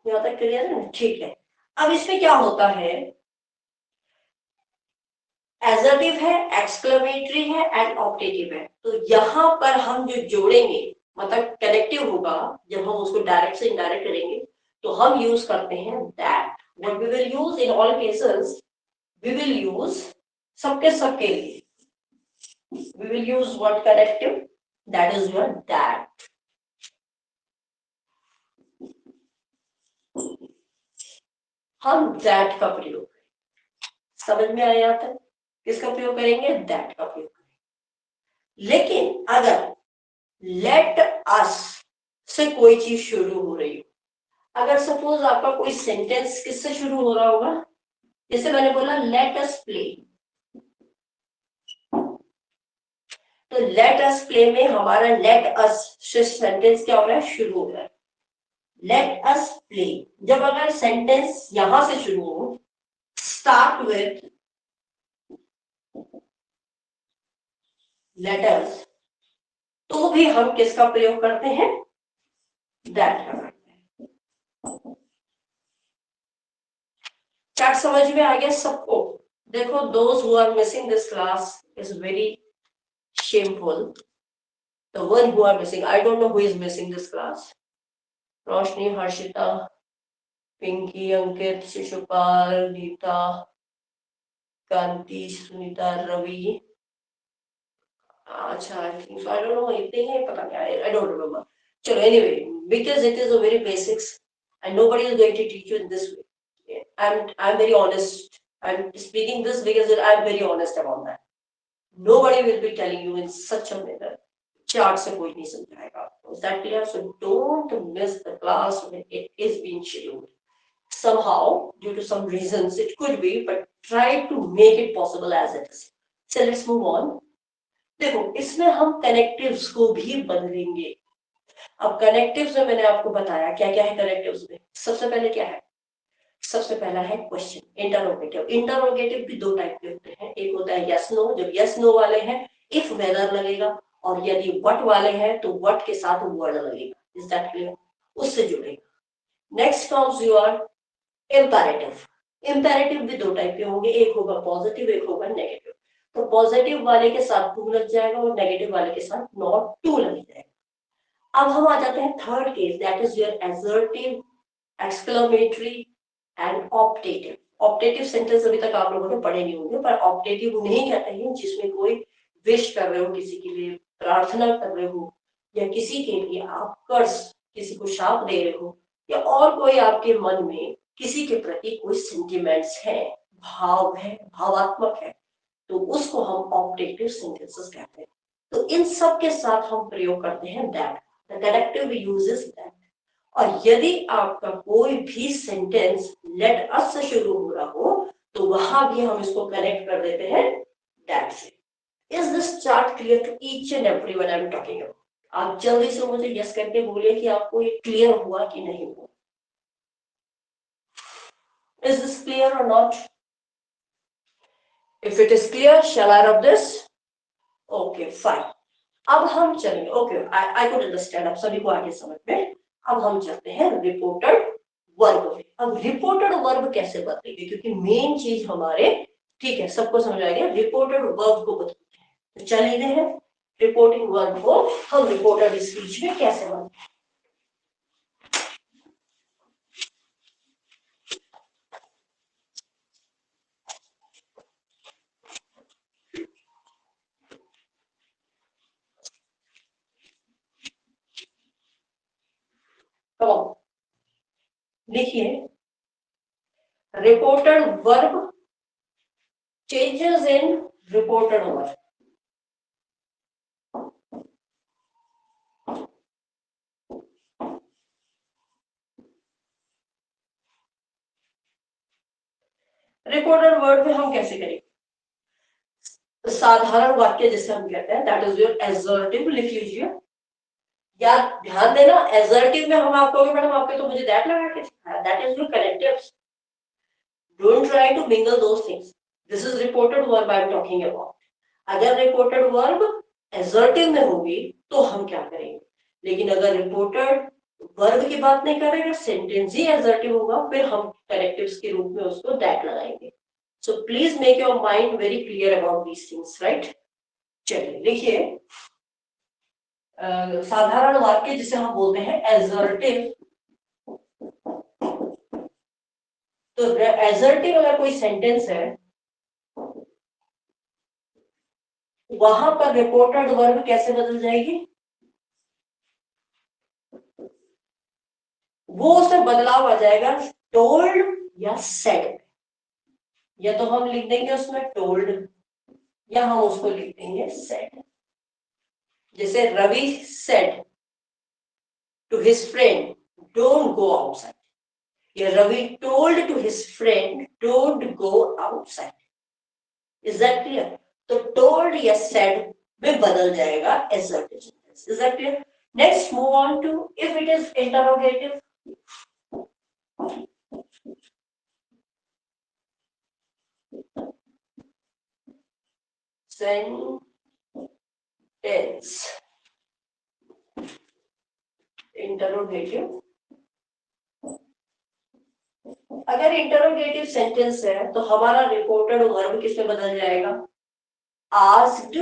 यहाँ तक क्लियर है? ठीक है। अब इसमें क्या होता है, एसर्टिव है, एक्सक्लेमेटरी है एंड ऑप्टेटिव है। तो यहां पर हम जो जोड़ेंगे, मतलब कनेक्टिव होगा, जब हम उसको डायरेक्ट से इनडायरेक्ट करेंगे तो हम यूज करते हैं that, what we will use in all cases, we will use सबके लिए we will use what connective, that is your that. हम that का प्रयोग करेंगे, समझ में आया यहाँ तक? किसका प्रयोग करेंगे? that का प्रयोग करेंगे। लेकिन अगर let us से कोई चीज शुरू हो रही हो, अगर सपोज आपका कोई सेंटेंस किससे शुरू हो रहा होगा, जैसे मैंने बोला लेट अस प्ले, तो लेट अस प्ले में हमारा लेट अस से सेंटेंस क्या हो रहा है? शुरू हो रहा है। लेट अस प्ले, जब अगर सेंटेंस यहां से शुरू हो, स्टार्ट विथ लेट अस, तो भी हम किसका प्रयोग करते हैं? दैट का करते हैं। क्या समझ में आ गया सबको? देखो, those who are missing this class is very shameful. The one who are missing, I don't know who is missing this class. रोशनी, हर्षिता, पिंकी, अंकित, शिशुपाल, नीता, कांति, सुनीता, रवि, अच्छा, I think so. I don't know, इतने ही पता नहीं, I don't remember. चलो, anyway, because it is a very basics and nobody is going to teach you in this way. I'm very honest. I'm speaking this because I'm very honest about that. Nobody will be telling you in such a manner. Chart से कोई नहीं समझाएगा आपको. Is that clear? So don't miss the class when it is being scheduled. Somehow, due to some reasons, it could be, but try to make it possible as it is. So let's move on. देखो, इसमें हम connectives को भी बदलेंगे. अब connectives में मैंने आपको बताया क्या क्या है connectives में. सबसे पहले क्या है? सबसे पहला है क्वेश्चन, इंटरोगेटिव। इंटरोगेटिव भी दो टाइप के होते हैं, एक होता है यस नो, जब यस नो वाले हैं इफ वेदर लगेगा, और यदि व्हाट वाले हैं तो व्हाट के साथ वर्ड लगेगा। Is that clear? उससे जुड़ेगा। Next comes your imperative. Imperative भी दो टाइप के होंगे, एक होगा पॉजिटिव, एक होगा नेगेटिव। तो पॉजिटिव वाले के साथ टू लग जाएगा और नेगेटिव वाले के साथ नॉट टू लग जाएगा। अब हम आ जाते हैं third case, that is your assertive, exclamatory and optative. Optative sentence अभी तक आप लोगों ने पढ़े नहीं होंगे, पर ऑप्टेटिव उन्हें कहते हैं जिसमें कोई विश कर रहे हो, किसी के लिए प्रार्थना कर रहे हो, या किसी के लिए आप कर्ज, किसी को शाप दे रहे हो, या और कोई आपके मन में किसी के प्रति कोई सेंटिमेंट्स है, भाव है, भावात्मक है, तो उसको हम ऑप्टेटिव सेंटेंसेस कहते हैं। तो इन सब के साथ हम प्रयोग करते हैं that. The connective uses that. और यदि आपका कोई भी सेंटेंस लेट अस से शुरू हो रहा हो, तो वहां भी हम इसको कनेक्ट कर देते हैं दैट से। Is this chart clear to each and everyone I am talking about? आप जल्दी से मुझे यस करके बोलिए कि आपको ये क्लियर हुआ कि नहीं हुआ। Is this clear or not? If it is clear, shall I rub this? Okay, fine. अब हम चलेंगे, ओके, आई कुड अंडरस्टैंड, आप सभी को आगे समझ में। अब हम चलते हैं रिपोर्टेड वर्ब पे। अब रिपोर्टेड वर्ब कैसे बदलेंगे, क्योंकि मेन चीज हमारे, ठीक है, सबको समझ आ गया, रिपोर्टेड वर्ब को बदलते हैं। तो चलिए हैं रिपोर्टिंग वर्ब को हम रिपोर्टेड स्पीच में कैसे बदलें। देखिए, reported verb, changes in reported verb. Reported verb में हम कैसे करेंगे? साधारण वाक्य जिसे हम कहते हैं, दैट इज योर असर्टिव, लिख लीजिए। या ध्यान देना, असर्टिव में हम आपको, मैडम आपके तो मुझे दैट लगा के सिखाया, that is your connectives. Don't try to mingle those things. This is reported verb I am talking about. अगर रिपोर्टेड वर्ब असर्टिव में होगी तो हम क्या करेंगे, लेकिन अगर रिपोर्टेड वर्ब की बात नहीं कर रहे, अगर सेंटेंस ही असर्टिव होगा, फिर हम कनेक्टिव्स के रूप में उसको दैट लगाएंगे। So please make your mind very clear about these things, right? चलिए लिखिए, साधारण वाक्य जिसे हम बोलते हैं असर्टिव, तो एसर्टिव अगर कोई सेंटेंस है वहां पर रिपोर्टेड वर्ब कैसे बदल जाएगी, वो उसमें बदलाव आ जाएगा टोल्ड या सेड। या तो हम लिख देंगे उसमें टोल्ड या हम उसको लिख देंगे सेड। जैसे Ravi said to his friend don't go outside, या Ravi told to his friend don't go outside. Is that clear? तो टोल्ड या सेड में बदल जाएगा assertive sentence. Is that clear? Next, move on to if it is interrogative. Sentence interrogative. अगर इंटरोगेटिव सेंटेंस है तो हमारा रिपोर्टेड वर्ब किसमें बदल जाएगा, आस्क्ड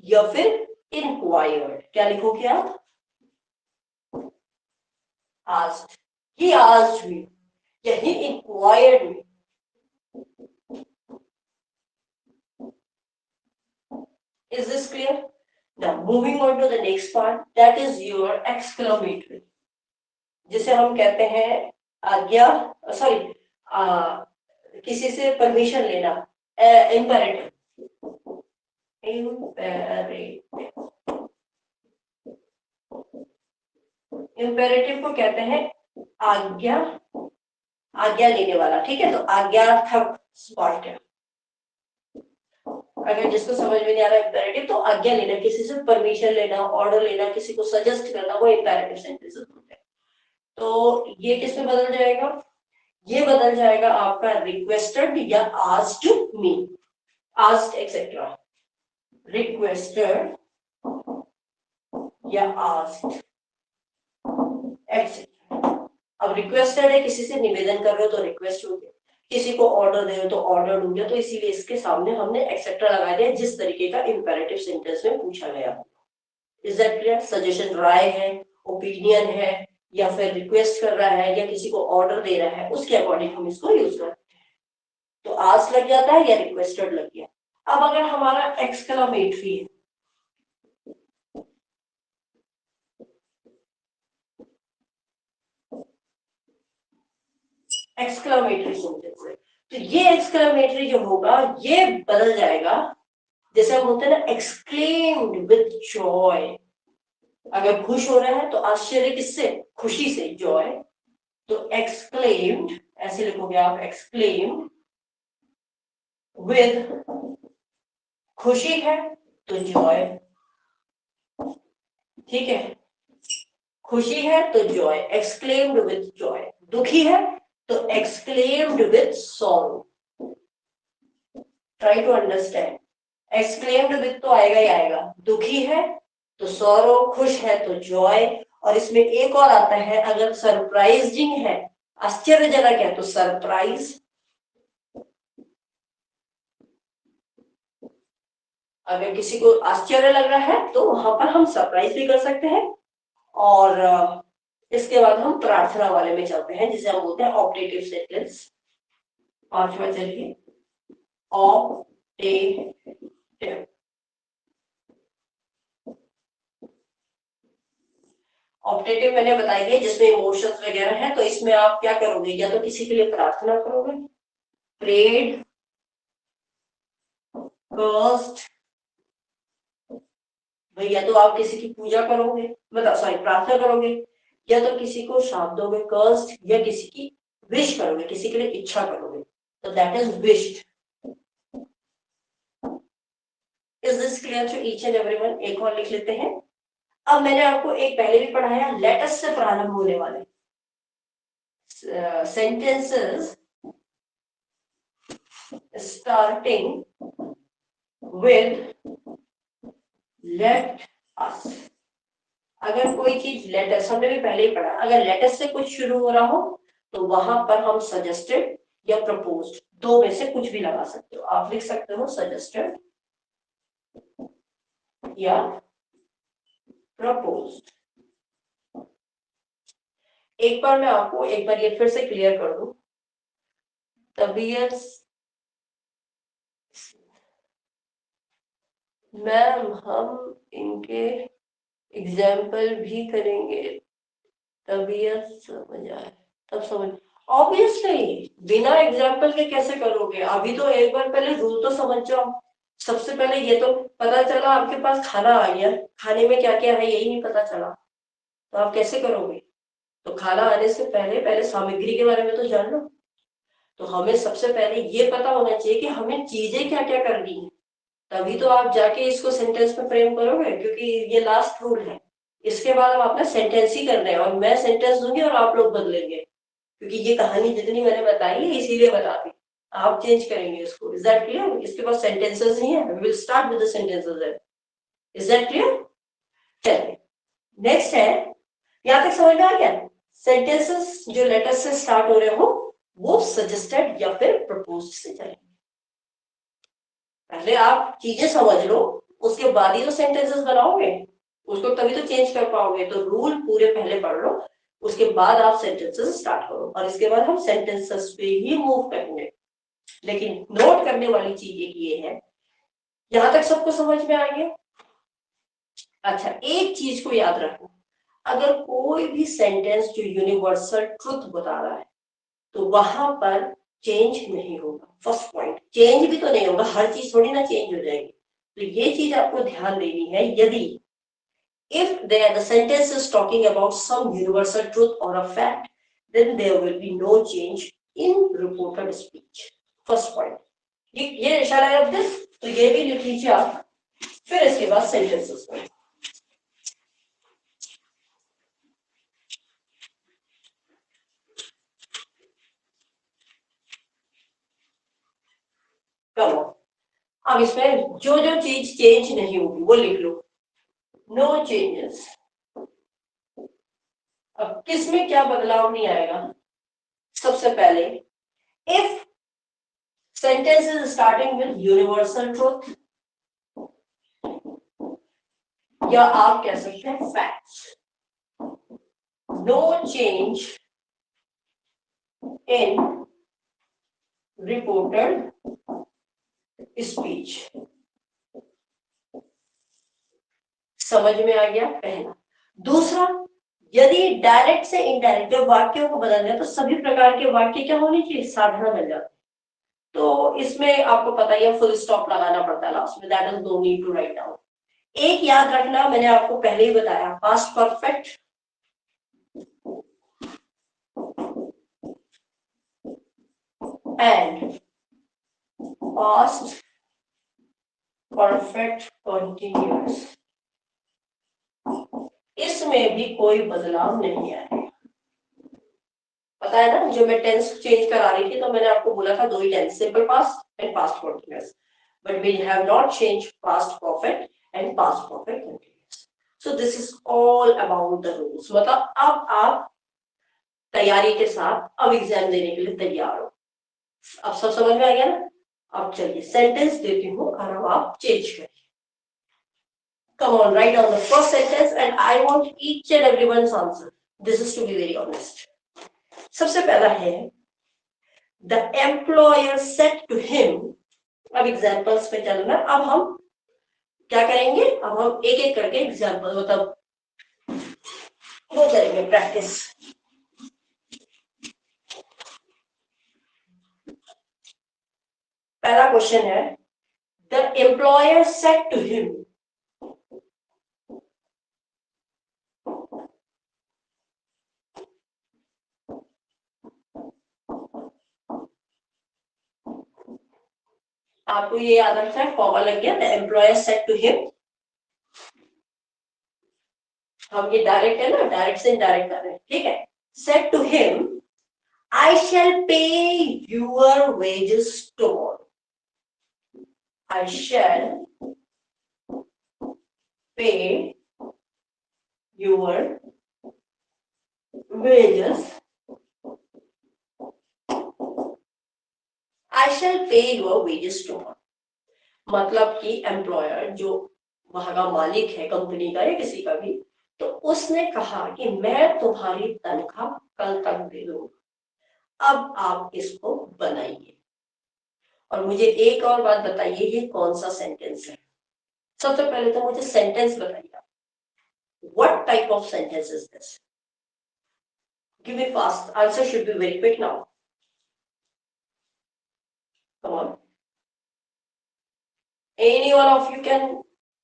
या फिर इंक्वायर्ड। क्या लिखोगे आप, आस्क्ड, ही आस्क्ड मी या he inquired me. Is this clear? Now moving on to the next part, that is your exclamatory, जिसे हम कहते हैं आज्ञा, सॉरी किसी से परमिशन लेना, इम्पेरेटिव। इम्पेरेटिव को कहते हैं आज्ञा, आज्ञा लेने वाला। ठीक है, तो आज्ञार्थक स्पॉट क्या, अगर जिसको समझ में नहीं आ रहा इम्पेरेटिव, तो आज्ञा लेना, किसी से परमिशन लेना, ऑर्डर लेना, किसी को सजेस्ट करना, वो इम्पेरेटिव सेंटेंसेस होते हैं। तो ये किस में बदल जाएगा, ये बदल जाएगा आपका रिक्वेस्टेड या asked me, asked etcetera, requested या आस्क्ड एक्सेट्रा। अब रिक्वेस्टेड है, किसी से निवेदन कर रहे हो तो रिक्वेस्ट हो गया, किसी को ऑर्डर दे हो तो ऑर्डर हो गया, तो इसीलिए इसके सामने हमने एक्सेट्रा लगा दिया जिस तरीके का इंपेरेटिव सेंटेंस में पूछा गया। Is that clear? सजेशन राय है, ओपिनियन है, या फिर रिक्वेस्ट कर रहा है, या किसी को ऑर्डर दे रहा है, उसके अकॉर्डिंग हम इसको यूज करते हैं। तो आस्क लग जाता है या रिक्वेस्टेड लग गया। अब अगर हमारा एक्सक्लेमेटरी है, एक्सक्लेमेटरी सेंटेंस है, तो ये एक्सक्लेमेटरी जो होगा ये बदल जाएगा, जैसे हम बोलते हैं ना एक्सक्लेम्ड विद जॉय। अगर खुश हो रहा है तो आश्चर्य किससे, खुशी से, जॉय। तो एक्सक्लेम्ड ऐसे लिखोगे आप, एक्सक्लेम्ड विद, खुशी है तो जॉय, ठीक है, खुशी है तो जॉय, एक्सक्लेम्ड विद जॉय। दुखी है तो exclaimed with sorrow. Try to understand, exclaimed with तो आएगा ही आएगा, दुखी है तो सॉरो, खुश है तो जॉय, और इसमें एक और आता है, अगर सरप्राइजिंग है, आश्चर्यजनक है तो सरप्राइज। अगर किसी को आश्चर्य लग रहा है तो वहां पर हम सरप्राइज भी कर सकते हैं। और इसके बाद हम प्रार्थना वाले में चलते हैं, जिसे हम बोलते हैं ऑप्टेटिव सेंटेंस। पांचवा चलिए, ऑप्टेटिव। ऑप्टेटिव मैंने बताई है जिसमें इमोशंस वगैरह है, तो इसमें आप क्या करोगे, या तो किसी के लिए प्रार्थना करोगे, प्रेड, कर्स्ड, या तो आप किसी की पूजा करोगे, मतलब सॉरी प्रार्थना करोगे, या तो किसी को शाप दोगे कर्स्ड, या किसी की विश करोगे, किसी के लिए इच्छा करोगे, तो that is wished. Is this clear to each and everyone? एक और लिख लेते हैं। अब मैंने आपको एक पहले भी पढ़ाया, लेटस से प्रारंभ होने वाले sentences starting with let us. अगर कोई चीज लेटस, हमने भी पहले ही पढ़ा, अगर लेटस से कुछ शुरू हो रहा हो तो वहां पर हम सजेस्टेड या प्रपोज्ड, दो में से कुछ भी लगा सकते हो। आप लिख सकते हो सजेस्टेड या प्रपोज्ड। एक बार मैं आपको एक बार ये फिर से क्लियर कर दूं, तबीयत मैम हम इनके एग्जाम्पल भी करेंगे, तबीयत समझ आए तब समझ। ऑब्वियसली बिना एग्जाम्पल के कैसे करोगे? अभी तो एक बार पहले रूल तो समझ जाओ। सबसे पहले ये तो पता चला आपके पास खाना आ गया, खाने में क्या क्या है यही नहीं पता चला, तो आप कैसे करोगे? तो खाना आने से पहले पहले सामग्री के बारे में तो जान लो। तो हमें सबसे पहले ये पता होना चाहिए कि हमें चीजें क्या क्या करनी है, तभी तो आप जाके इसको सेंटेंस में फ्रेम करोगे, क्योंकि ये लास्ट रूल है। इसके बाद हम अपना सेंटेंस ही कर रहे हैं और मैं सेंटेंस दूंगी और आप लोग बदलेंगे, क्योंकि ये कहानी जितनी मैंने बताई है इसीलिए बता दी, आप चेंज करेंगे इसको। Is that clear? इसके पास सेंटेंसेस नहीं है, we will start with the sentences. Is that clear? चलिए नेक्स्ट है, यहां तक समझ में आ गया? सेंटेंसेस जो लेटर से स्टार्ट हो रहे हो वो सजेस्टेड या फिर प्रपोज्ड से चलेंगे। पहले आप चीजें समझ लो, उसके बाद ही तो सेंटेंसेस बनाओगे, उसको तभी तो चेंज कर पाओगे। तो रूल पूरे पहले पढ़ लो, उसके बाद आप सेंटेंसेस स्टार्ट करो, और इसके बाद हम सेंटेंसेस पे ही मूव करेंगे। लेकिन नोट करने वाली चीज एक ये है, यहां तक सबको समझ में आ गया? अच्छा, एक चीज को याद रखना, अगर कोई भी सेंटेंस जो यूनिवर्सल ट्रुथ बता रहा है तो वहां पर चेंज नहीं होगा। फर्स्ट पॉइंट, चेंज भी तो नहीं होगा, हर चीज थोड़ी ना चेंज हो जाएगी। तो ये चीज आपको ध्यान देनी है, यदि if the sentence is talking about some universal truth or a fact, then there will be no change in reported speech. First point, ये shall I have this? तो ये भी लिख लीजिए आप, फिर इसके बाद सेंटेंसेस में। चलो अब इसमें जो जो चीज चेंज नहीं होगी वो लिख लो, नो चेंजेस। अब किसमें क्या बदलाव नहीं आएगा? सबसे पहले, if sentence is starting with universal truth, या आप कह सकते हैं facts, no change in reported speech. समझ में आ गया पहला। दूसरा, यदि डायरेक्ट से इनडायरेक्ट जब वाक्यों को बदलना है तो सभी प्रकार के वाक्य क्या होने चाहिए? साधारण बन जाते। तो इसमें आपको पता ही है फुल स्टॉप लगाना पड़ता है लास्ट में, that is no need to write down. एक याद रखना, मैंने आपको पहले ही बताया, past perfect and past perfect continuous, इसमें भी कोई बदलाव नहीं आएगा। पता है ना, जो मैं टेंस चेंज करा रही थी तो मैंने आपको बोला था दो ही tense, simple past and past continuous, but we have not change past perfect and past perfect continuous. So this is all about the rules. मतलब अब आप तैयारी के साथ अब एग्जाम देने के लिए तैयार हो। अब सब समझ में आ गया ना? अब चलिए सेंटेंस देती हूँ और अब आप चेंज करिए। Come on, write down the first sentence and I want each and everyone's answer. This is to be very honest. सबसे पहला है, the employer said to him। अब एग्जाम्पल्स पे चलना। अब हम क्या करेंगे? अब हम एक एक करके एग्जाम्पल मतलब वो करेंगे प्रैक्टिस। पहला क्वेश्चन है, the employer said to him। आपको ये याद रखना है, कॉमा लग गया, the employer said to him। हम ये डायरेक्ट है ना, डायरेक्ट से इनडायरेक्ट कर रहे हैं, ठीक है। said to him, I shall pay your wages tomorrow। I shall pay your wages। I shall pay your wages tomorrow। मतलब कि एम्प्लॉयर जो वहां का मालिक है कंपनी का या किसी का भी, तो उसने कहा कि मैं तुम्हारी तनख्वाह कल तक दे दूंगा। अब आप इसको बनाइए और मुझे एक और बात बताइए, ये कौन सा सेंटेंस है? सबसे पहले तो मुझे सेंटेंस बताइए, what type of sentence is this? Give me fast answer, should be very quick now, come on, any one of you can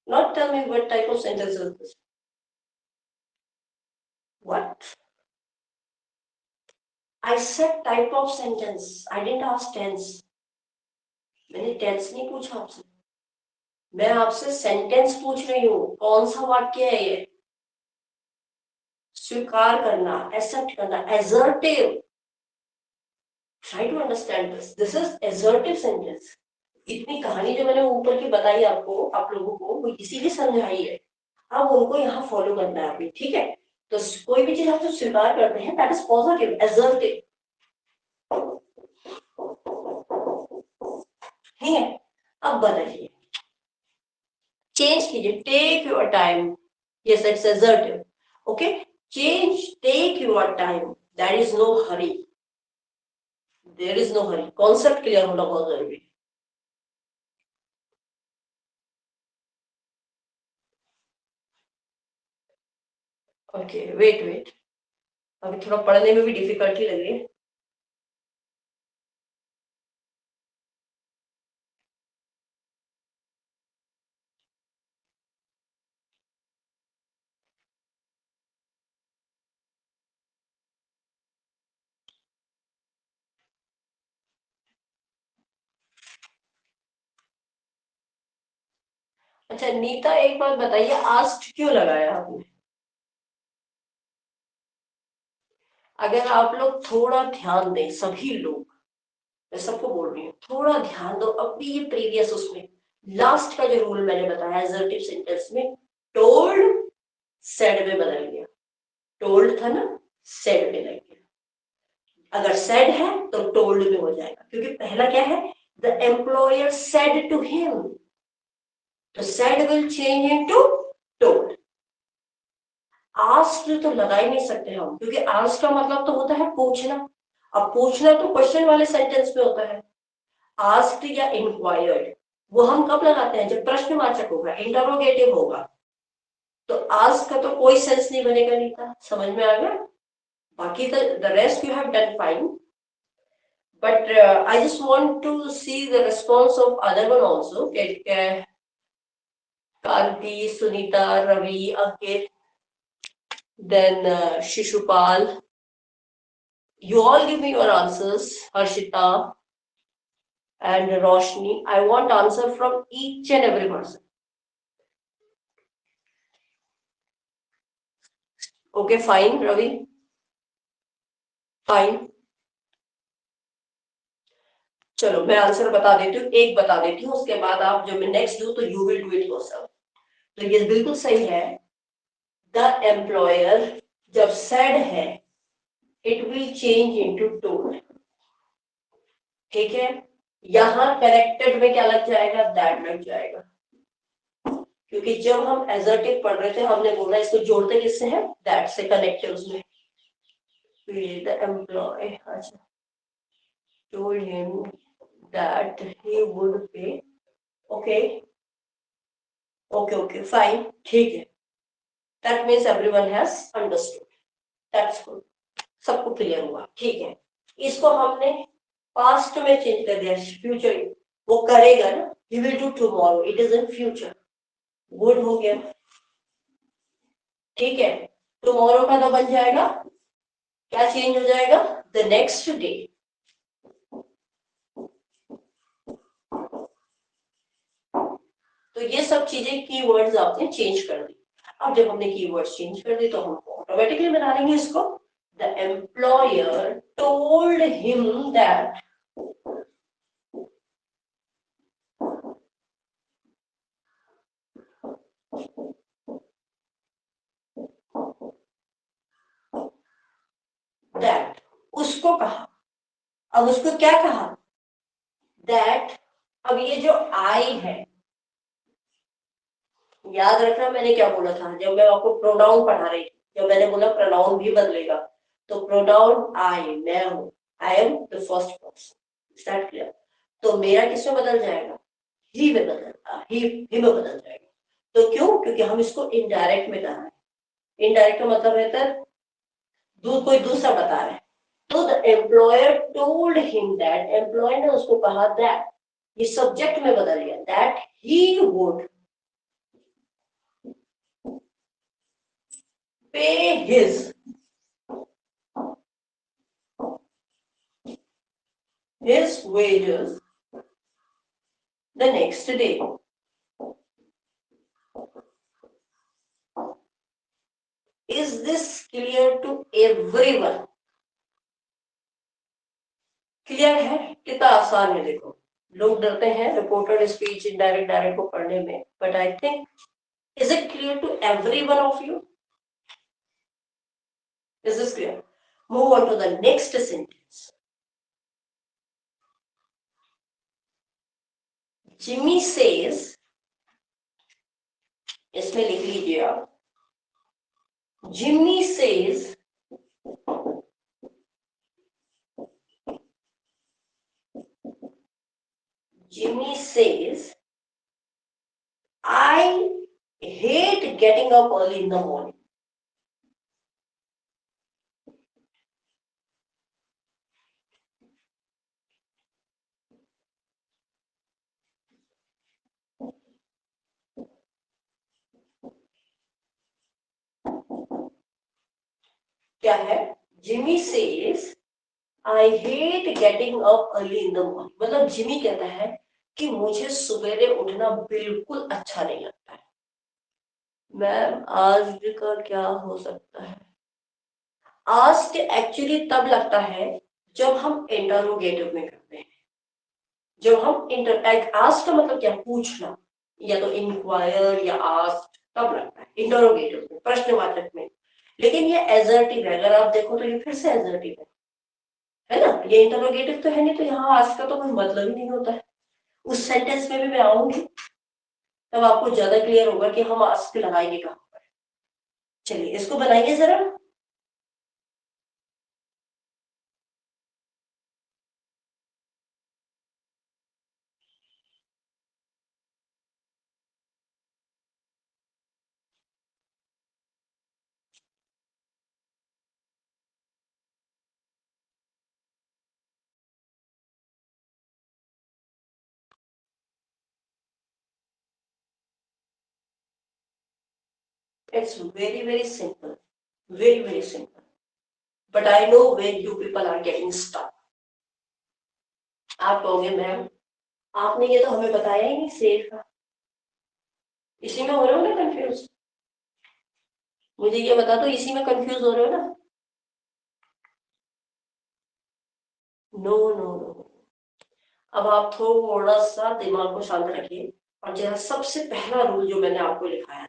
not tell me what type of sentence is this? What? I said type of sentence, I didn't ask tense. मैंने टेंस नहीं पूछा आपसे, मैं आपसे सेंटेंस पूछ रही हूँ। कौन सा वाक्य है ये? स्वीकार करना, एक्सेप्ट करना, assertive. Try to understand this. This is assertive sentence. इतनी कहानी जो मैंने ऊपर की बताई आपको, आप लोगों को, वो इसीलिए समझाई है। अब उनको यहाँ फॉलो करना है अभी, ठीक है? तो कोई भी चीज आप जो स्वीकार करते हैं, दैट इज पॉजिटिव, assertive. ठीक है, अब बताइए, चेंज कीजिए, take your time, yes it's assertive, okay, change, take your time, there is no hurry, there is no hurry, concept clear होना बहुत जरूरी है। ओके वेट वेट, अभी थोड़ा पढ़ने में भी डिफिकल्टी लग रही है। अच्छा नीता, एक बात बताइए, आस्क्ड क्यों लगाया आपने? अगर आप लोग थोड़ा ध्यान दें, सभी लोग, मैं सबको बोल रही हूँ, थोड़ा ध्यान दो, अभी ये प्रीवियस उसमें लास्ट का जो रूल मैंने बताया assertive सेंटेंस में, टोल्ड सेड में बदल गया, टोल्ड था ना, सेड में लग गया। अगर सेड है तो टोल्ड में हो जाएगा, क्योंकि पहला क्या है, the employer said to him, तो said will change into told. Asked तो लगा ही नहीं सकते हम, क्योंकि आस्क का मतलब तो होता है पूछना, अब पूछना तो क्वेश्चन वाले सेंटेंस में होता है। आस्क्ड या इंक्वायर्ड वो हम कब लगाते हैं, जब प्रश्नवाचक होगा, इंटरोगेटिव होगा, तो आस्क का तो कोई सेंस नहीं बनेगा। नहीं था, समझ में आ गया? बाकी the rest you have done fine, but I just want to see the response of other one also, Kanti, Sunita, Ravi, Ankit, then Shishupal. You all give me your answers, Harshita and Roshni. I want answer from each and every person. Okay, fine, Ravi. Fine. चलो मैं आंसर बता देती हूँ, एक बता देती हूँ, उसके बाद आप जब मैं नेक्स्ट डू तो you will do it yourself. तो ये बिल्कुल सही है, द एम्प्लॉयर जब सेड है, it will change into told, ठीक है? यहां कनेक्टेड में क्या लग जाएगा, दैट लग जाएगा, क्योंकि जब हम assertive पढ़ रहे थे हमने बोला इसको जोड़ते किससे हैं, दैट से कनेक्ट है उसमें। the employee told him that he would pay, okay, okay, fine, ठीक है, that means everyone has understood, that's good, सबको क्लियर हुआ, ठीक है? इसको हमने पास्ट में चेंज कर दिया, फ्यूचर, वो करेगा ना, he will do tomorrow, it is in future, good हो गया, ठीक है? टुमारो का तो बन जाएगा, क्या चेंज हो जाएगा, द नेक्स्ट डे। तो ये सब चीजें कीवर्ड्स आपने चेंज कर दी। अब जब हमने कीवर्ड्स चेंज कर दी तो हम ऑटोमेटिकली बना लेंगे इसको, the employer told him that that, उसको कहा, अब उसको क्या कहा, दैट। अब ये जो आई है, याद रखना मैंने क्या बोला था जब मैं आपको प्रोनाउन पढ़ा रही थी, जब मैंने बोला प्रोनाउन भी बदलेगा, तो प्रोनाउन आई, मैं हूं, I am the first person. Is that clear? तो मेरा किसमें बदल जाएगा? ही में बदल जाएगा। तो क्यों? क्योंकि हम इसको इनडायरेक्ट में कर रहे हैं। इनडायरेक्ट का मतलब रहता है कोई दूसरा बता रहा है। तो the employer told him that, employee ने उसको कहा दैट, ये सब्जेक्ट में बदल गया, that he would pay his wages the next day. Is this clear to everyone? Clear है? कितना आसान है। देखो, लोग डरते हैं रिपोर्टेड स्पीच इनडायरेक्ट डायरेक्ट को पढ़ने में, but I think is it clear to everyone of you? Is this clear? Move on to the next sentence. Jimmy says, इसमें लिख लीजिए आप, Jimmy says Jimmy says, I hate getting up early in the morning. क्या है? Jimmy says, I hate getting up early in the morning. मतलब जिमी कहता है कि मुझे सवेरे उठना बिल्कुल अच्छा नहीं लगता है। मैम आज का क्या हो सकता है? आस्क एक्चुअली तब लगता है जब हम इंटरोगेटिव में करते हैं। जब हम आस्क का मतलब क्या? पूछना, या तो इंक्वायर या आस्क, तब लगता है इंटरोगेटिव में, प्रश्नवाचक में। लेकिन ये एजर्टिव है, अगर आप देखो तो ये फिर से एजर्टिव है ना? ये इंटरोगेटिव तो है नहीं, तो यहाँ आस्क का तो कोई मतलब ही नहीं होता है। उस सेंटेंस में भी मैं आऊंगी तब आपको ज्यादा क्लियर होगा कि हम आस्क लगाएंगे कहाँ पर। चलिए इसको बनाइए जरा। It's very simple, very simple. But I know where you people are getting stuck. आप कहोगे मैम आपने ये तो हमें बताया ही नहीं सेफ का, इसी में हो रहे हो ना कंफ्यूज? मुझे ये बता दो, इसी में कंफ्यूज हो रहे हो ना? No no no. अब आप थोड़ा सा दिमाग को शांत रखिए और जरा सबसे पहला रूल जो मैंने आपको लिखाया,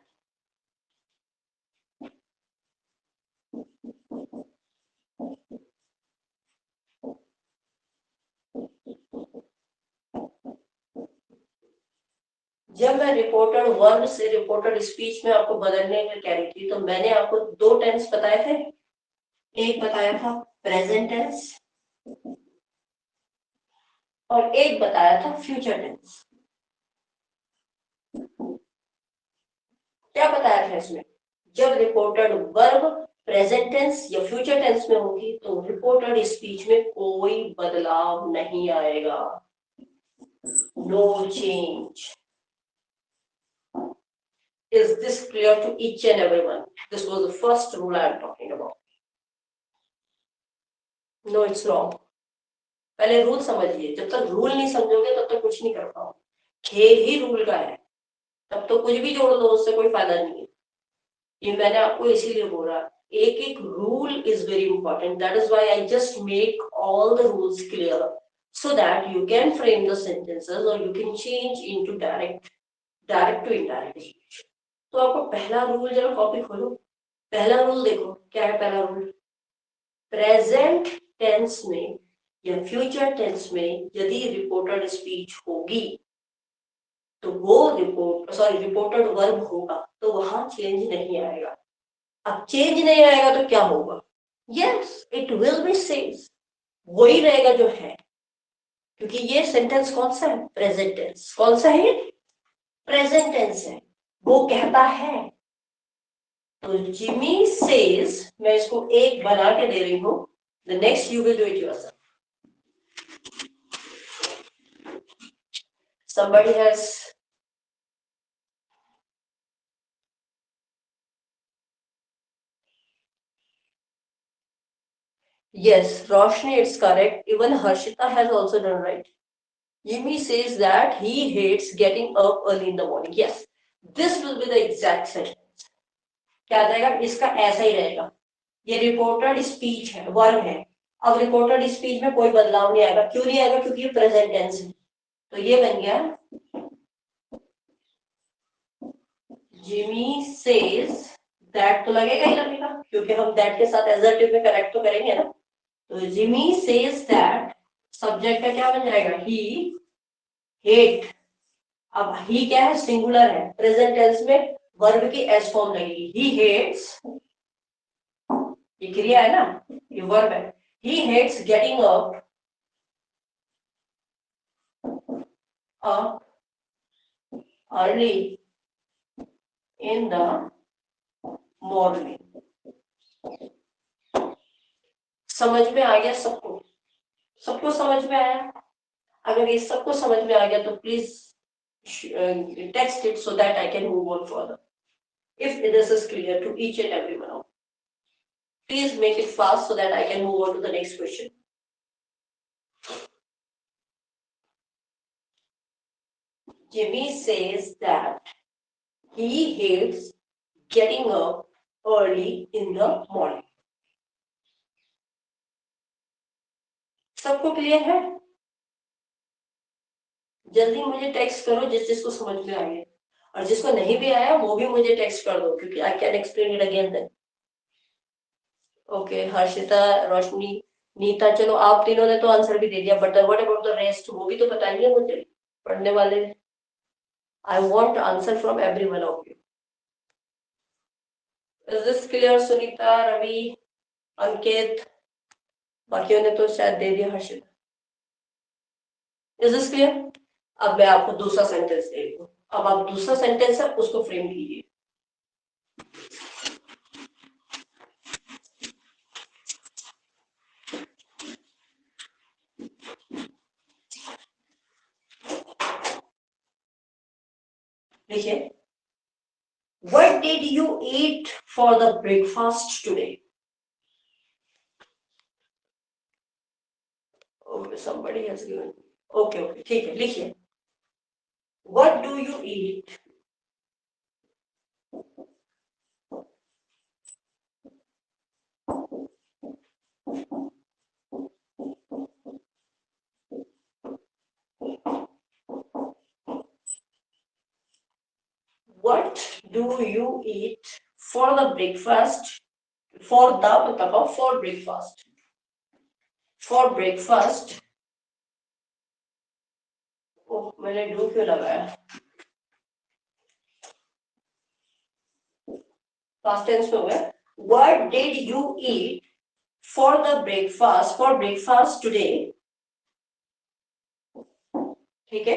जब मैं रिपोर्टेड वर्ब से रिपोर्टेड स्पीच में आपको बदलने का कह रही थी, तो मैंने आपको दो टेंस बताए थे। एक बताया था प्रेजेंट टेंस और एक बताया था फ्यूचर टेंस। क्या बताया था इसमें? जब रिपोर्टेड वर्ब प्रेजेंट टेंस या फ्यूचर टेंस में होगी तो रिपोर्टेड स्पीच में कोई बदलाव नहीं आएगा, no change. Is this clear to each and everyone? This was the first rule I am talking about. No, it's wrong. पहले रूल समझिए, जब तक रूल नहीं समझोगे तब तक कुछ नहीं कर पाओगे। खेल ही रूल का है, तब तो कुछ भी जोड़ दो उससे कोई फायदा नहीं है। ये मैंने आपको इसीलिए बोला, एक एक rule is very important. That is why I just make all the rules clear so that you can frame the sentences or you can change into direct to indirect speech। तो आपको पहला रूल जरा कॉपी खोलो, पहला रूल देखो क्या है। पहला रूल, प्रेजेंट टेंस में या फ्यूचर टेंस में यदि रिपोर्टेड स्पीच होगी तो वो रिपोर्टेड वर्ब होगा तो वहां चेंज नहीं आएगा। अब चेंज नहीं आएगा तो क्या होगा? Yes, it will B says, वही रहेगा जो है, क्योंकि ये सेंटेंस कौन सा है? Present tense. कौन सा है? प्रेजेंट टेंस है। वो कहता है। तो जिमी सेज, मैं इसको एक बना के दे रही हूं, the next you will do it yourself. Somebody has. Yes, Roshni, it's correct. Even Harshita has also done right. Jimmy says that he hates getting up early in the morning. Yes, this will be the exact sentence. क्या रहेगा? इसका ऐसा ही रहेगा। ये रिपोर्टेड स्पीच है, वर्ब है। अब रिपोर्टेड स्पीच में कोई बदलाव नहीं आएगा। क्यों नहीं आएगा? क्योंकि ये प्रेजेंट टेंस है। तो ये बन गया जिमी सेज दैट, तो लगेगा ही लगेगा, क्योंकि हम दैट के साथ एडजेक्टिव में कनेक्ट तो करेंगे ना। तो जिमी सेज दैट, सब्जेक्ट का क्या बन जाएगा? He hate. अब ही क्या है? सिंगुलर है। प्रेजेंट टेंस में वर्ब की एस फॉर्म लगेगी। ही हेट्स, ये क्रिया है ना, ये वर्ब है। He hates getting up early in the morning. समझ में आ गया सबको? सबको समझ में आया? अगर ये सबको समझ में आ गया तो please text it so that I can move on further. If this is clear to each and every one of you, please make it fast so that I can move on to the next question. Jimmy says that he hates getting up early in the morning. सबको क्लियर है? जल्दी मुझे टेक्स्ट करो जिसको समझ में आए, और जिसको नहीं भी आया वो भी मुझे टेक्स्ट कर दो, क्योंकि I can explain it again then. Okay, Harshita, Roshni, Neeta, चलो आप तीनों ने तो आंसर भी दे दिया, but what about the rest? वो भी तो बताएंगे मुझे, पढ़ने वाले। I want answer from every one of you. Is this clear? Sunita, Ravi, Ankit, बाकियों ने तो शायद दे दिया। Harshita, is this clear? अब मैं आपको दूसरा सेंटेंस दे रही हूँ। अब आप दूसरा सेंटेंस है उसको फ्रेम कीजिए। देखिए, what did you eat for the breakfast today? Okay, somebody has given. Okay, okay, ठीक है, लिखिए। What do you eat? What do you eat for the breakfast? For the मतलब for breakfast. For breakfast. ओह, मैंने do क्यों लगाया? Past tense में हो गया। What did you eat for the breakfast? For breakfast today. ठीक है।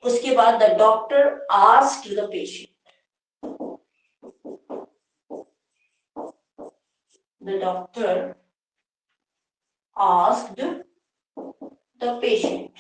उसके बाद the doctor asked the patient. The doctor asked the patient.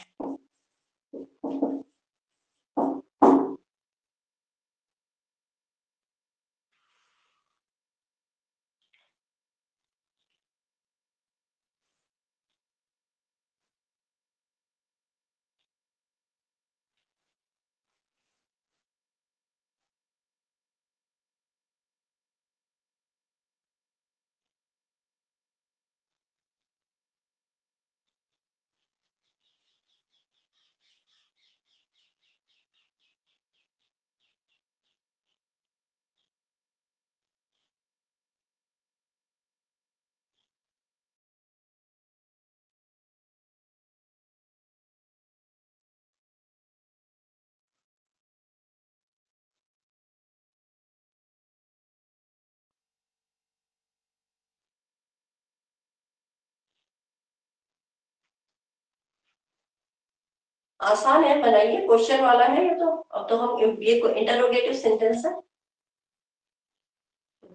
आसान है, बनाइए, क्वेश्चन वाला है ये तो। अब तो हम ये इंटरोगेटिव सेंटेंस है।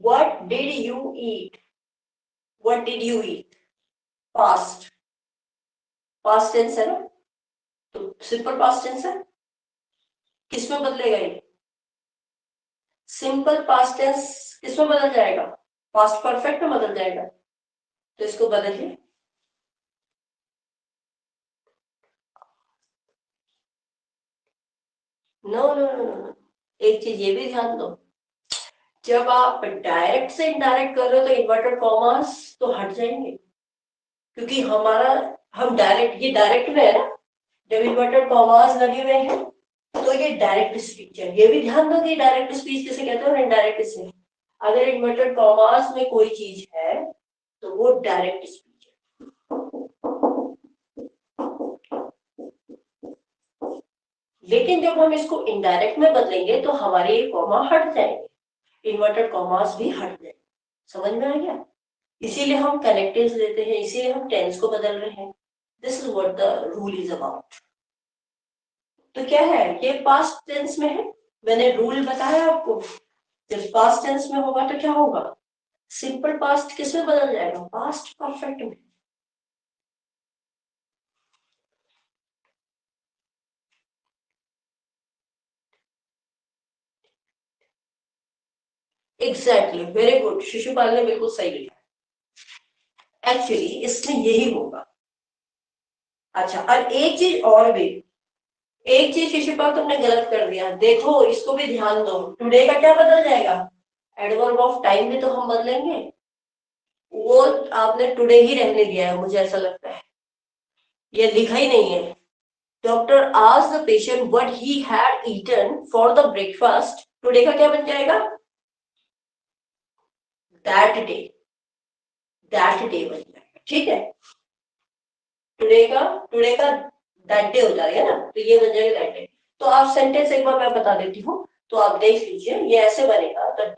What did you eat, what did you eat, past, past tense है ना, तो सिंपल पास्ट टेंस है। किसमें बदलेगा ये? सिंपल पास्ट टेंस किसमें बदल जाएगा? पास्ट परफेक्ट में बदल जाएगा। तो इसको बदलिए। नो नो नो नो, एक चीज ये भी ध्यान दो, जब आप डायरेक्ट से इनडायरेक्ट कर रहे हो तो इन्वर्टेड कॉमास तो हट जाएंगे, क्योंकि हमारा, हम डायरेक्ट, ये डायरेक्ट में है ना, जब इन्वर्टेड कॉमास लगे हुए हैं तो ये डायरेक्ट स्पीच है। ये भी ध्यान दो कि डायरेक्ट स्पीच किसे कहते हैं और इनडायरेक्ट किसे। अगर इन्वर्टेड कॉमास में कोई चीज है तो वो डायरेक्ट स्पीच है, लेकिन जब हम इसको इनडायरेक्ट में बदलेंगे तो हमारे ये कॉमा हट जाएंगे, इन्वर्टेड कॉमास भी हट जाएंगे। समझ में आ गया? इसीलिए हम कनेक्टिव्स लेते हैं, इसीलिए हम टेंस को बदल रहे हैं। This is what the rule is about. तो क्या है, ये पास्ट टेंस में है, मैंने रूल बताया आपको। जब पास्ट टेंस में होगा तो क्या होगा? सिंपल पास्ट किस में बदल जाएगा? पास्ट परफेक्ट में। एग्जैक्टली, वेरी गुड, शिशुपाल ने बिल्कुल सही लिखा। एक्चुअली इसमें यही होगा। अच्छा, और एक चीज और भी, एक चीज शिशुपाल तुमने गलत कर दिया, देखो इसको भी ध्यान दो। टुडे का क्या बदल जाएगा? एडवर्ब ऑफ टाइम में तो हम बदलेंगे, वो आपने टुडे ही रहने दिया है, मुझे ऐसा लगता है, ये लिखा ही नहीं है। Doctor asked the patient what he had eaten for the breakfast, today का क्या बन जाएगा? दैट डे, दैट डे बन जाएगा, ठीक है। टुडे का दैट डे हो जाएगा ना, तो ये बन जाएगा दैट डे। तो आप सेंटेंस एक बार मैं बता देती हूँ, तो आप देख लीजिए, ये ऐसे बनेगा, the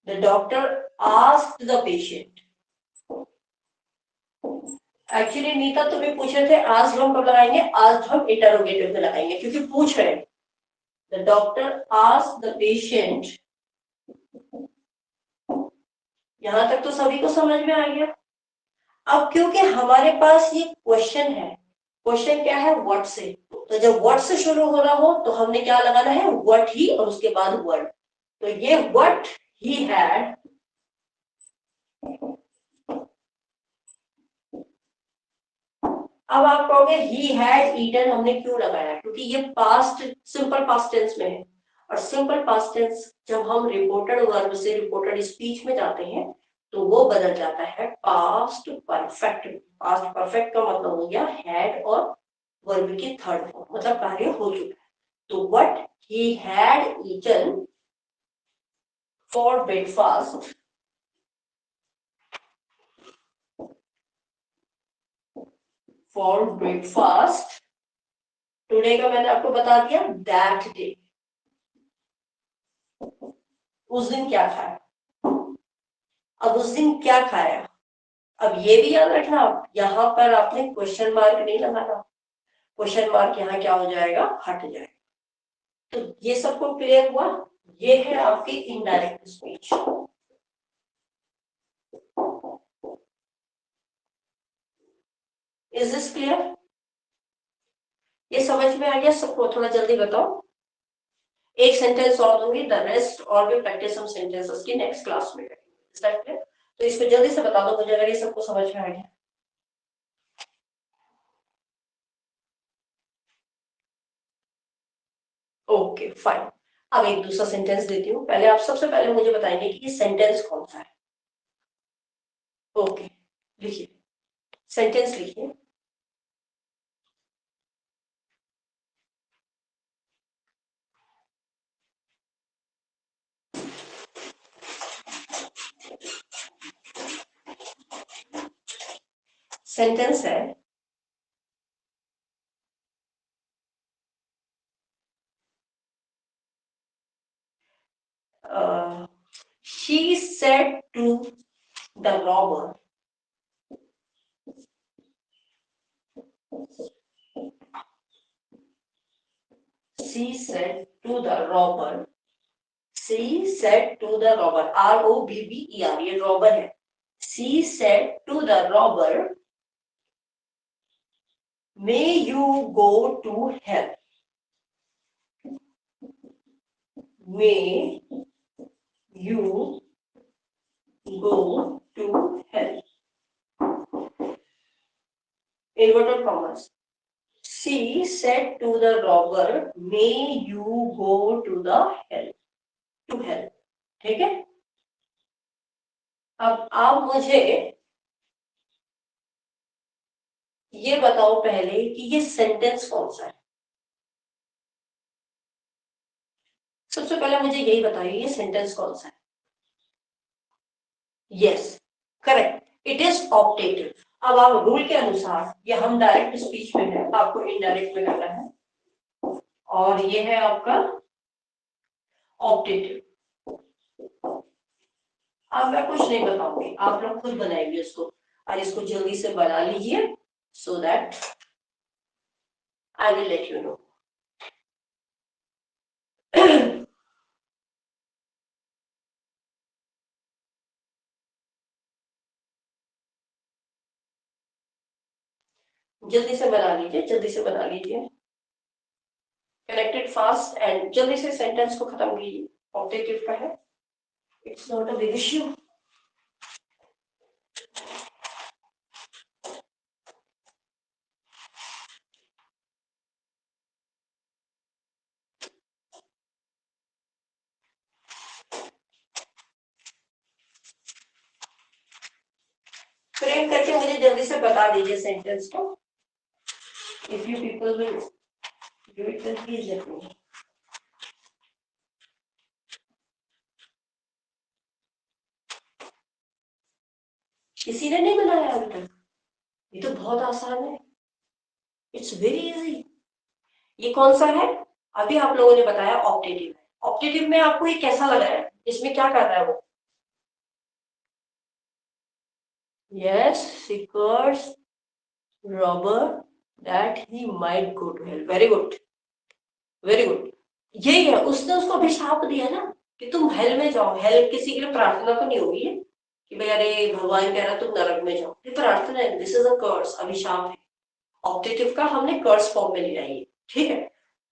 doctor asked the patient. Actually Nita तुम्हें पूछ रहे थे आज हम कब लगाएंगे, आज हम इंटरोगेटिव पे लगाएंगे क्योंकि पूछ रहे हैं। The doctor asked the patient, यहां तक तो सभी को समझ में आ गया। अब क्योंकि हमारे पास ये क्वेश्चन है, क्वेश्चन क्या है? व्हाट से, तो जब व्हाट से शुरू हो रहा हो तो हमने क्या लगाना है? व्हाट ही, और उसके बाद वर्ड। तो ये व्हाट ही हैड, अब आप कहोगे ही हैड ईटन हमने क्यों लगाया? क्योंकि ये पास्ट, सिंपल पास्ट टेंस में है, और सिंपल पास्ट टेंस जब हम रिपोर्टेड वर्ब से रिपोर्टेड स्पीच में जाते हैं तो वो बदल जाता है पास्ट परफेक्ट। पास्ट परफेक्ट का मतलब हो गया हैड और वर्ब की थर्ड फॉर्म, मतलब कार्य हो चुका है। तो what he had eaten for breakfast, for breakfast, today का मैंने आपको बता दिया, दैट डे, उस दिन क्या खाया। अब उस दिन क्या खाया, अब ये भी याद रखना, यहाँ पर आपने क्वेश्चन मार्क नहीं लगाना, क्वेश्चन मार्क यहाँ क्या हो जाएगा? हट जाएगा। तो ये सबको क्लियर हुआ? ये है आपकी indirect speech. Is this clear? ये समझ में आ गया सबको? थोड़ा जल्दी बताओ। एक सेंटेंस और दूंगी, द रेस्ट और भी प्रैक्टिस हम सेंटेंसेस की नेक्स्ट क्लास में करेंगे। तो इसको जल्दी से बता दो मुझे अगर ये सबको समझ में आ गया। Okay fine. अब एक दूसरा सेंटेंस देती हूँ, पहले आप सबसे पहले मुझे बताएंगे कि ये सेंटेंस कौन सा है। ओके, लिखिए, सेंटेंस लिखिए। सेंटेंस है she said to the robber, She said to the robber. She said to the robber. R-O-B-B-E-R. ये robber है. She said to the robber, may you go to hell. May you go to hell. Inverted commas. She said to the robber, may you go to the hell. To hell. ठीक है. अब आप मुझे ये बताओ पहले कि ये सेंटेंस कौन सा है. सबसे पहले मुझे यही बताइए ये सेंटेंस कौन सा है. Yes, correct, it is optative. अब आप रूल के अनुसार ये हम डायरेक्ट स्पीच में है, आपको इनडायरेक्ट में करना है, और ये है आपका ऑप्टेटिव. अब मैं कुछ नहीं बताऊंगी, आप लोग खुद बनाएंगे इसको, और इसको जल्दी से बना लीजिए सो that I will let you know. जल्दी से बना लीजिए, जल्दी से बना लीजिए. कनेक्टेड फास्ट एंड जल्दी से सेंटेंस को खत्म कीजिए. ऑब्जेक्टिव का है, it's not a big issue. Frame करके मुझे जल्दी से बता दीजिए सेंटेंस को. If you people will do it then please let me. किसी ने नहीं बनाया अभी तक? ये तो बहुत आसान है, इट्स वेरी इजी. ये कौन सा है? अभी आप लोगों ने बताया ऑप्टेटिव है. ऑप्टेटिव में आपको ये कैसा लग रहा है? इसमें क्या कर रहा है वो? Yes, she cursed robber that he might go to hell. Very good, very good. यही है, उसने उसको अभिशाप दिया ना कि तुम हेल में जाओ. हेल किसी के लिए प्रार्थना तो नहीं होगी कि भाई अरे भगवान कह रहा तुम नरक में जाओ. ये प्रार्थना है, दिस इज अ कर्स, अभिशाप है. ऑप्टेटिव का हमने कर्स फॉर्म में लिया है. ठीक है,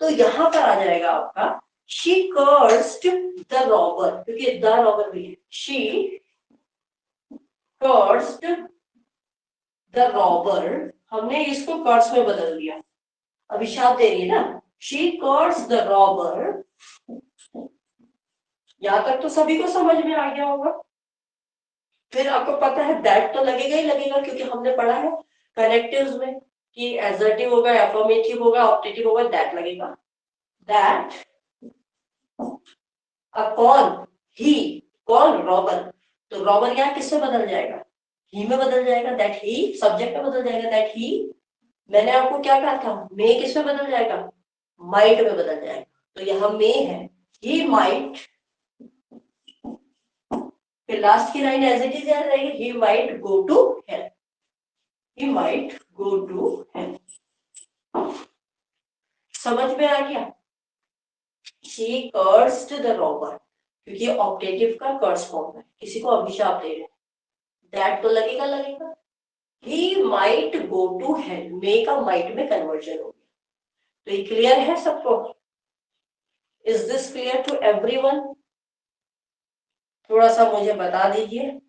तो यहां पर आ जाएगा आपका she cursed the robber, क्योंकि द रॉबर भी है. she cursed the robber, हमने इसको कर्स में बदल दिया, अभिशाप दे रही है ना. she cursed the robber. यहां तक तो सभी को समझ में आ गया होगा. फिर आपको पता है दैट तो लगेगा ही लगेगा, क्योंकि हमने पढ़ा है कनेक्टिव्स में कि एसर्टिव होगा, एफर्मेटिव होगा, ऑप्टेटिव होगा, दैट लगेगा. दैट अपॉन ही, कौन? रॉबर. तो रॉबर यहाँ किससे बदल जाएगा? ही में बदल जाएगा. दैट ही सब्जेक्ट में बदल जाएगा. दैट ही, मैंने आपको क्या कहा था, मे किस में बदल जाएगा? माइट में बदल जाएगा. तो यहाँ मे है, ही माइट. फिर लास्ट की लाइन एज इट इज याद रहेगी, he might go to hell. He might go to hell. समझ में आ गया? she cursed the robber, क्योंकि ऑप्टेटिव का कर्स फॉर्म है, किसी को अभिशाप दे रहे हैं. दैट तो लगेगा लगेगा. he might go to hell, मे का माइट में कन्वर्जन हो गया. तो ये क्लियर है सबको? Is this clear to everyone? थोड़ा सा मुझे बता दीजिए.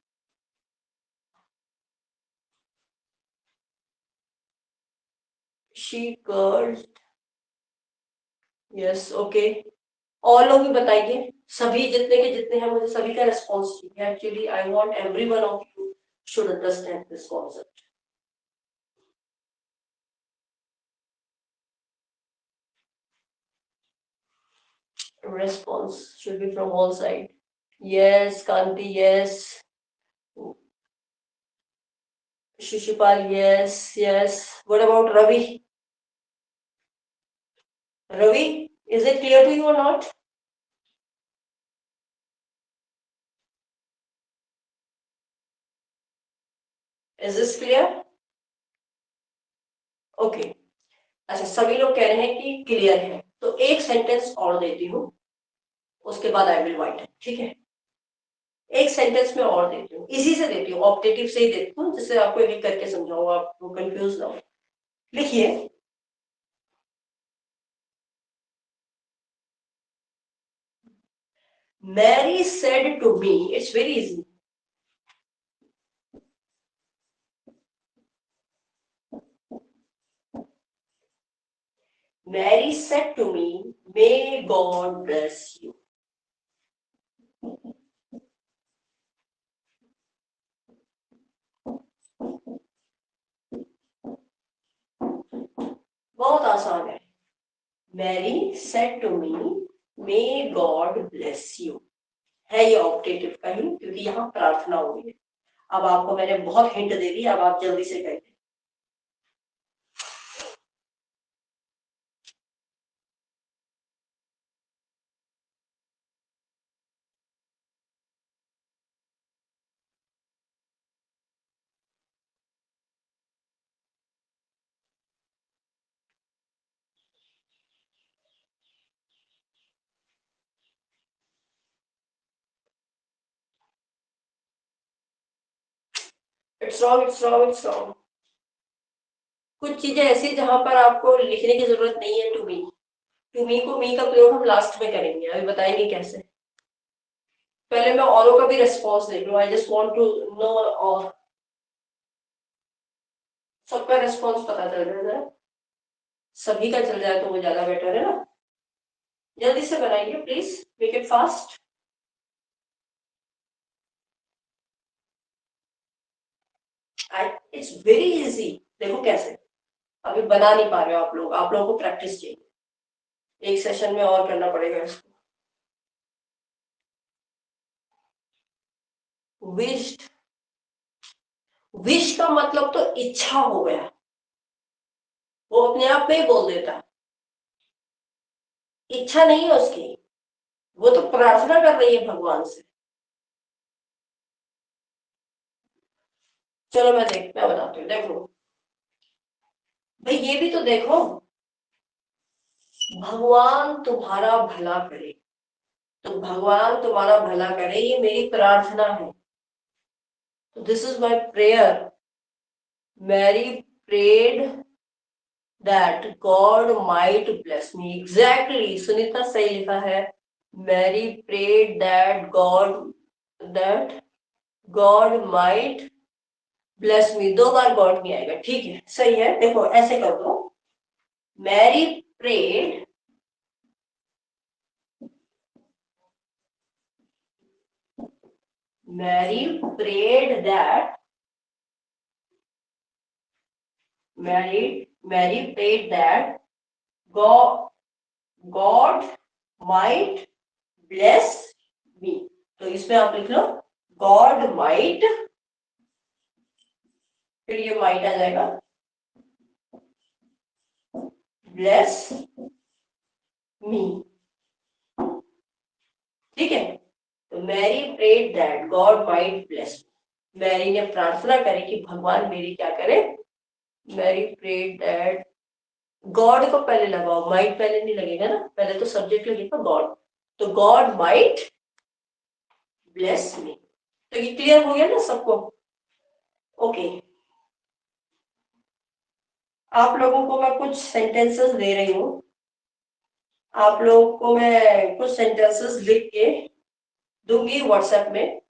she cursed, yes, okay. और लोग भी बताइए, सभी जितने के जितने हैं, मुझे सभी का रिस्पॉन्स चाहिए. Actually I want everyone of you should understand this concept. Response should be from all sides. Yes, Kanti, yes. Shishupal, yes, yes. What about Ravi? Ravi, is it clear to you or not? Is this clear? Okay, अच्छा सभी लोग कह रहे हैं कि क्लियर है, तो एक सेंटेंस और देती हूँ, उसके बाद आई विल वाइट, ठीक है? एक सेंटेंस में और देती हूँ, इसी से देती हूँ, ऑप्टेटिव से ही देती हूँ, जिससे आपको एक एक करके समझाऊँ, आपको कंफ्यूज ना हो। लिखिए, Mary said to me, it's very easy, Mary said to me, may God bless you. बहुत आसान है, Mary said to me, may God bless you, है ये ऑप्टेटिव का ही, क्योंकि यहाँ प्रार्थना हुई है। अब आपको मैंने बहुत हिंट दे दी, अब आप जल्दी से कहिए। It's wrong, it's wrong, it's wrong. कुछ चीजें ऐसी जहां पर आपको लिखने की जरूरत नहीं है, टू मी को मी का प्रयोग हम लास्ट में करेंगे, अभी बताएंगे कैसे। पहले मैं औरों का भी रिस्पॉन्स देख लूं, I just want to know, और सबका रिस्पॉन्स पता चल जाए, सभी का चल जाए तो वो ज्यादा बेटर है ना। जल्दी से बनाइए please, make it fast. It's very easy, देखो कैसे, अभी बना नहीं पा रहे हो आप लोग, आप लोगों को प्रैक्टिस चाहिए, एक सेशन में और करना पड़ेगा इसको। विश्ड, विश का मतलब तो इच्छा हो गया, वो अपने आप में ही बोल देता है, इच्छा नहीं है उसकी, वो तो प्रार्थना कर रही है भगवान से। चलो मैं बताती हूँ, देखो भाई, ये भी तो देखो, भगवान तुम्हारा भला करे, तो भगवान तुम्हारा भला करे ये मेरी प्रार्थना है, तो this is my prayer, Mary prayed that God might bless me, exactly Sunita सही लिखा है, Mary prayed that God might bless me, दो बार गॉड में आएगा, ठीक है सही है। देखो ऐसे कर दो, Mary prayed, Mary prayed that, Mary prayed that God might bless me, तो इसमें आप लिख लो गॉड माइट, फिर ये माइट आ जाएगा, ब्लेस मी, ठीक है। तो Mary prayed that God might bless, Mary ने प्रार्थना करी कि भगवान मेरी क्या करे, मैरी प्रेड दैट, गॉड को पहले लगाओ, माइट पहले नहीं लगेगा ना, पहले तो सब्जेक्ट लगेगा गॉड, तो गॉड माइट ब्लेस मी, तो ये क्लियर हो गया ना सबको? ओके, आप लोगों को मैं कुछ सेंटेंसेस दे रही हूँ, आप लोगों को मैं कुछ सेंटेंसेस लिख के दूंगी व्हाट्सएप में,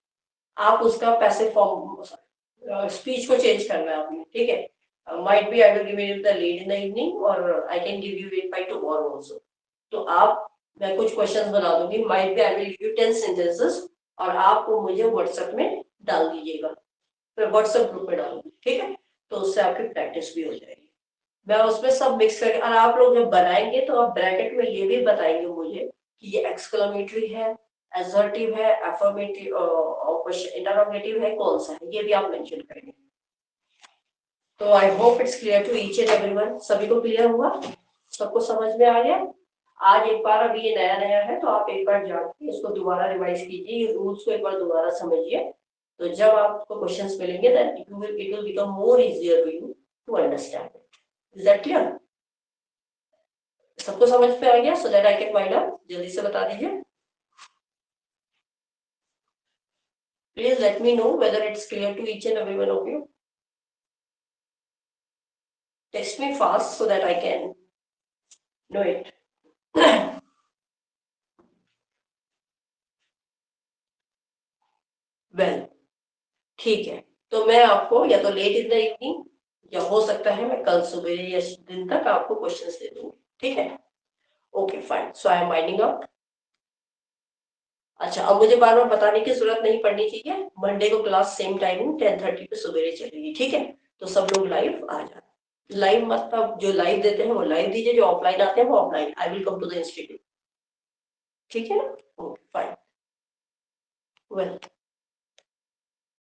आप उसका पैसिव फॉर्म स्पीच को चेंज करना है आपने, ठीक है? Might be I will give you the lead in the evening, और I can give you it by tomorrow also, तो आप, मैं कुछ क्वेश्चंस बना दूंगी, might be I will give you 10 sentences, और आप वो मुझे व्हाट्सएप में डाल दीजिएगा, मैं व्हाट्सएप ग्रुप में डालूंगी, ठीक है? तो उससे आपकी प्रैक्टिस भी हो जाएगी, मैं उसमें सब मिक्स करके, और आप लोग जब बनाएंगे तो आप ब्रैकेट में ये भी बताएंगे मुझे कि ये एक्सक्लेमेटरी है, असर्टिव है, अफर्मेटिव और इंटरोगेटिव है, कौन सा है, ये भी आप मेंशन करेंगे। तो I hope it's clear to each and everyone, सभी को क्लियर हुआ, सबको समझ में आ गया? आज एक बार, अभी ये नया नया है तो आप एक बार जाके इसको दोबारा रिवाइज कीजिए, रूल्स को एक बार दोबारा समझिए, तो जब आपको क्वेश्चंस मिलेंगे then it will become more easier to you to understand. Is that clear? सबको समझ में आ गया? So that I can wind up, जल्दी से बता दीजिए please, let me know whether it's clear to each and every one of you. Text me fast so that I can know it. Well ठीक है, तो मैं आपको या तो लेट इन द इवनिंग या हो सकता है मैं कल सुबह या दिन तक आपको क्वेश्चंस दे दूंगी, ठीक है? Okay fine, so I am winding up. अच्छा, अब मुझे बार बार बताने की जरूरत नहीं पड़नी चाहिए, मंडे को क्लास सेम टाइमिंग 10:30 पे सुबह चलेगी, ठीक है? तो सब लोग लाइव आ जाए. लाइव मतलब जो लाइव देते हैं वो लाइव दीजिए, जो ऑफलाइन आते हैं वो offline. I will come to the institute, ठीक है ना? Okay fine. वेल